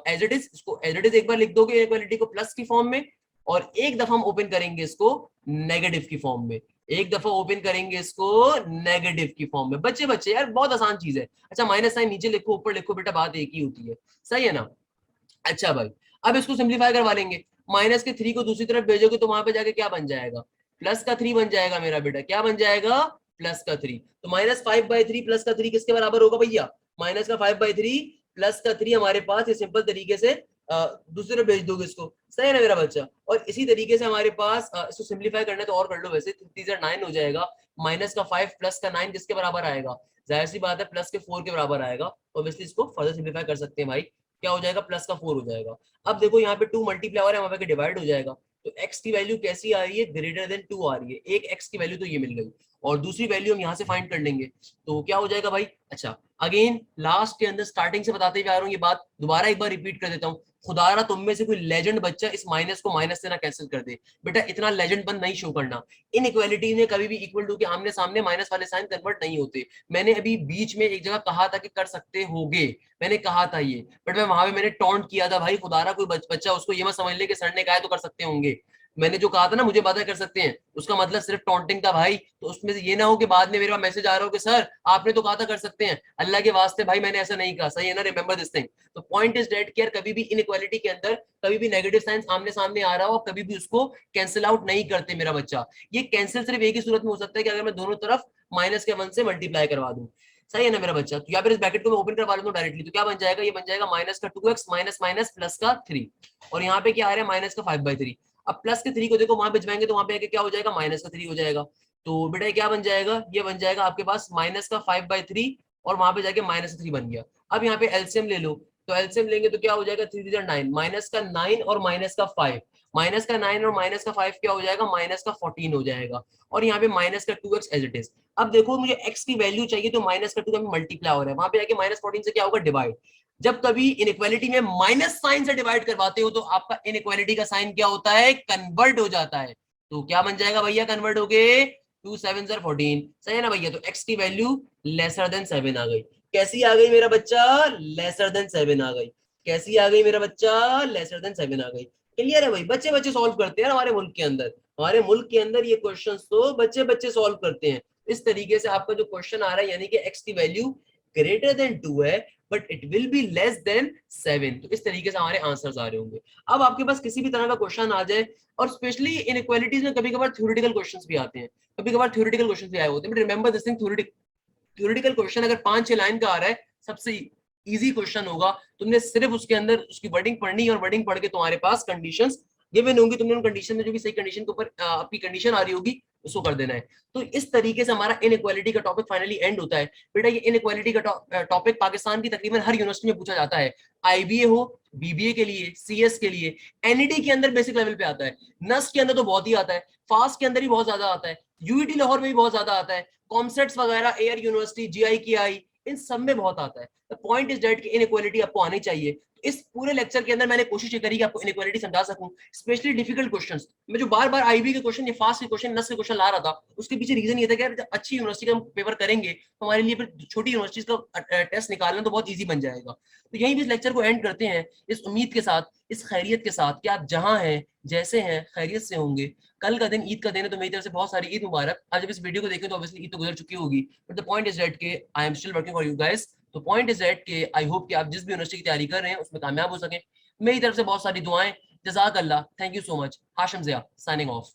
एज इट इज, इसको एज इट इज एक बार लिख दोगे इनइक्वालिटी को प्लस की फॉर्म में, और एक दफा हम ओपन करेंगे इसको नेगेटिव की फॉर्म में, एक दफा ओपन करेंगे इसको नेगेटिव की फॉर्म में। बच्चे बच्चे यार बहुत आसान चीज है। अच्छा माइनस साइन नीचे लिखो ऊपर लिखो बेटा, बात एक ही होती है, सही है ना। अच्छा भाई, अब इसको सिंप्लीफाई करवा लेंगे, माइनस के 3 को दूसरी तरफ भेजोगे तो वहां पे जाके क्या बन जाएगा, प्लस का 3 बन जाएगा मेरा बेटा। क्या बन जाएगा, प्लस का 3। तो -5/3 प्लस का 3 किसके बराबर होगा भैया, माइनस का 5/3 प्लस का 3 हमारे पास, ये सिंपल तरीके से दूसरी तरफ भेज दोगे इसको, सही है ना मेरा बच्चा। और इसी तरीके से हमारे पास इसको सिंप्लीफाई करना है तो और कर लो, वैसे 9 हो जाएगा। माइनस का 5 प्लस का 9 किसके बराबर आएगा, जाहिर सी बात है प्लस के 4 के बराबर आएगा। ऑब्वियसली इसको फर्दर सिंप्लीफाई कर सकते हैं भाई, क्या हो जाएगा, प्लस का 4 हो जाएगा। अब देखो यहाँ पे 2 मल्टीप्लाई हो रहा है, वहां पे डिवाइड हो जाएगा। तो x की वैल्यू कैसी आ रही है, ग्रेटर देन 2 आ रही है। एक x की वैल्यू तो ये मिल गई, और दूसरी वैल्यू हम यहाँ से फाइंड कर लेंगे, तो क्या हो जाएगा भाई। अच्छा अगेन लास्ट के अंदर स्टार्टिंग से बताते हुए आ रहा हूँ, ये बात दोबारा एक बार रिपीट कर देता हूँ। खुदारा तुम में से कोई लेजेंड बच्चा इस माइनस को माइनस से ना कैंसिल कर दे, बेटा इतना लेजेंड बन नहीं शो करना। इनइक्वालिटी में कभी भी इक्वल टू के आमने सामने माइनस वाले साइन कन्वर्ट नहीं होते। मैंने अभी बीच में एक जगह कहा था कि कर सकते होगे, मैंने कहा था ये, बट मैं वहां पे मैंने टॉन्ट किया था भाई, खुदारा कोई बच्चा उसको ये मत समझ ले कि सर ने कहा है तो कर सकते होंगे। मैंने जो कहा था ना मुझे पता कर सकते हैं, उसका मतलब सिर्फ टॉन्टिंग था भाई। तो उसमें से ये ना हो कि बाद में मेरा मैसेज आ रहा हो कि सर आपने तो कहा था कर सकते हैं, अल्लाह के वास्ते भाई मैंने ऐसा नहीं कहा, सही है ना, रिमेंबर दिस थिंग। तो पॉइंट इज डेट केयर, कभी भी इनइक्वालिटी के अंदर कभी भी नेगेटिव साइंस आमने सामने आ रहा हो, कभी भी उसको कैंसिल आउट नहीं करते मेरा बच्चा। ये कैंसिल सिर्फ एक ही सूरत में हो सकता है कि अगर मैं दोनों तरफ -1 से मल्टीप्लाई करवा दूं। सही है ना मेरा बच्चा? तो यहाँ पर इस ब्रैकेट को मैं ओपन करवा लेता हूँ डायरेक्टली, तो क्या बन जाएगा, ये बन जाएगा माइनस का 2x माइनस माइनस प्लस का 3, और यहाँ पे क्या आ रहा है माइनस का 5/3। अब प्लस के 3 को देखो वहां भिजवाएंगे तो वहां पे आके क्या हो जाएगा, माइनस का 3 हो जाएगा। तो बेटा क्या बन जाएगा, ये बन जाएगा आपके पास माइनस का 5/3, और वहां पे जाके माइनस का 3 बन गया। अब यहाँ पे एलसीएम ले लो, तो एलसीएम लेंगे तो क्या हो जाएगा, 3 9, माइनस का 9 और माइनस का 5, माइनस का 9 और माइनस का 5 क्या हो जाएगा, माइनस का 14 हो जाएगा, और यहाँ पे माइनस का 2x एज इट इज। अब देखो मुझे x की वैल्यू चाहिए, तो माइनस का 2 का मल्टीप्लाई हो रहा है, वहां पे जाके माइनस 14 से क्या होगा, डिवाइड। जब कभी इनइक्वालिटी में माइनस साइन से डिवाइड करवाते हो तो आपका इनइक्वालिटी का साइन क्या होता है, कन्वर्ट हो जाता है। तो क्या बन जाएगा भैया, कन्वर्ट हो गए, 2 7 14, सही है ना भैया? तो x की वैल्यू लेसर देन 7 आ गई। कैसी आ गई मेरा बच्चा, लेसर देन 7 आ गई। कैसी आ गई मेरा बच्चा, लेसर देन 7 आ गई। क्लियर है भाई? बच्चे बच्चे सॉल्व करते हैं हमारे मुल्क के अंदर, हमारे मुल्क के अंदर ये क्वेश्चंस तो बच्चे बच्चे सॉल्व करते हैं। इस तरीके से आपका जो क्वेश्चन आ रहा है, यानी कि x की वैल्यू ग्रेटर देन 2 है but it will be less than 7, तो इस तरीके से हमारे आंसर्स आ रहे होंगे। अब आपके पास किसी भी तरह का क्वेश्चन आ जाए, और स्पेशली इनइक्वालिटीज में कभी कभार थ्योरेटिकल क्वेश्चंस भी आते हैं, कभी कभार थ्योरेटिकल क्वेश्चंस भी आए होते हैं, but remember this thing, theoretical question अगर 5-6 लाइन का आ रहा है, सबसे इजी क्वेश्चन होगा, तुमने सिर्फ उसके अंदर उसकी वर्डिंग पढ़नी, और वर्डिंग पढ़ के तुम्हारे पास कंडीशंस गिवन होंगी, तुमने उन कंडीशन में जो भी सही कंडीशन के ऊपर आपकी कंडीशन आ रही होगी उसको कर देना है। तो इस तरीके से हमारा इनइक्वालिटी का टॉपिक फाइनली एंड होता है। बेटा ये इनइक्वालिटी का टॉपिक पाकिस्तान की तकरीबन हर यूनिवर्सिटी में पूछा जाता है, आईबीए हो, बीबीए के लिए, सीएस के लिए, एनईटी के अंदर बेसिक लेवल पे आता है, नस्ट के अंदर तो बहुत ही आता है, फास्ट के अंदर भी बहुत ज्यादा आता है, यूईटी लाहौर में भी बहुत ज्यादा आता है, कॉमसेट्स वगैरह, एयर यूनिवर्सिटी, जीआई की आई, इन सब में बहुत आता है। द पॉइंट इज दैट कि इनइक्वालिटी आपको आनी चाहिए। इस पूरे लेक्चर के अंदर मैंने कोशिश ये करी कि आपको इनइक्वालिटी समझा सकूं, स्पेशली डिफिकल्ट क्वेश्चंस। मैं जो बार बार आईबी के क्वेश्चन, ये फास्ट के क्वेश्चन, नस के क्वेश्चन ला रहा था, उसके पीछे रीजन ये था कि यार जब अच्छी यूनिवर्सिटी का हम पेपर करेंगे तो हमारे लिए फिर छोटी यूनिवर्सिटीज का टेस्ट निकालना तो बहुत ईजी बन जाएगा। तो यहीं भी इस लेक्चर को एंड करते हैं, इस उम्मीद के साथ, इस खैरियत के साथ कि आप जहां हैं, जैसे हैं, खैरियत से होंगे। कल का दिन ईद का दिन है, तो मेरी तरफ से बहुत सारी ईद मुबारक। आज जब इस वीडियो को देखें तो ऑब्वियसली ईद तो गुजर चुकी होगी, but the point is that के I am still working for you guys. तो पॉइंट इज दैट के आई होप कि आप जिस भी यूनिवर्सिटी की तैयारी कर रहे हैं उसमें कामयाब हो सकें। मेरी तरफ से बहुत सारी दुआएं। जज़ाक अल्लाह, thank you so much. Hashim Zia signing of.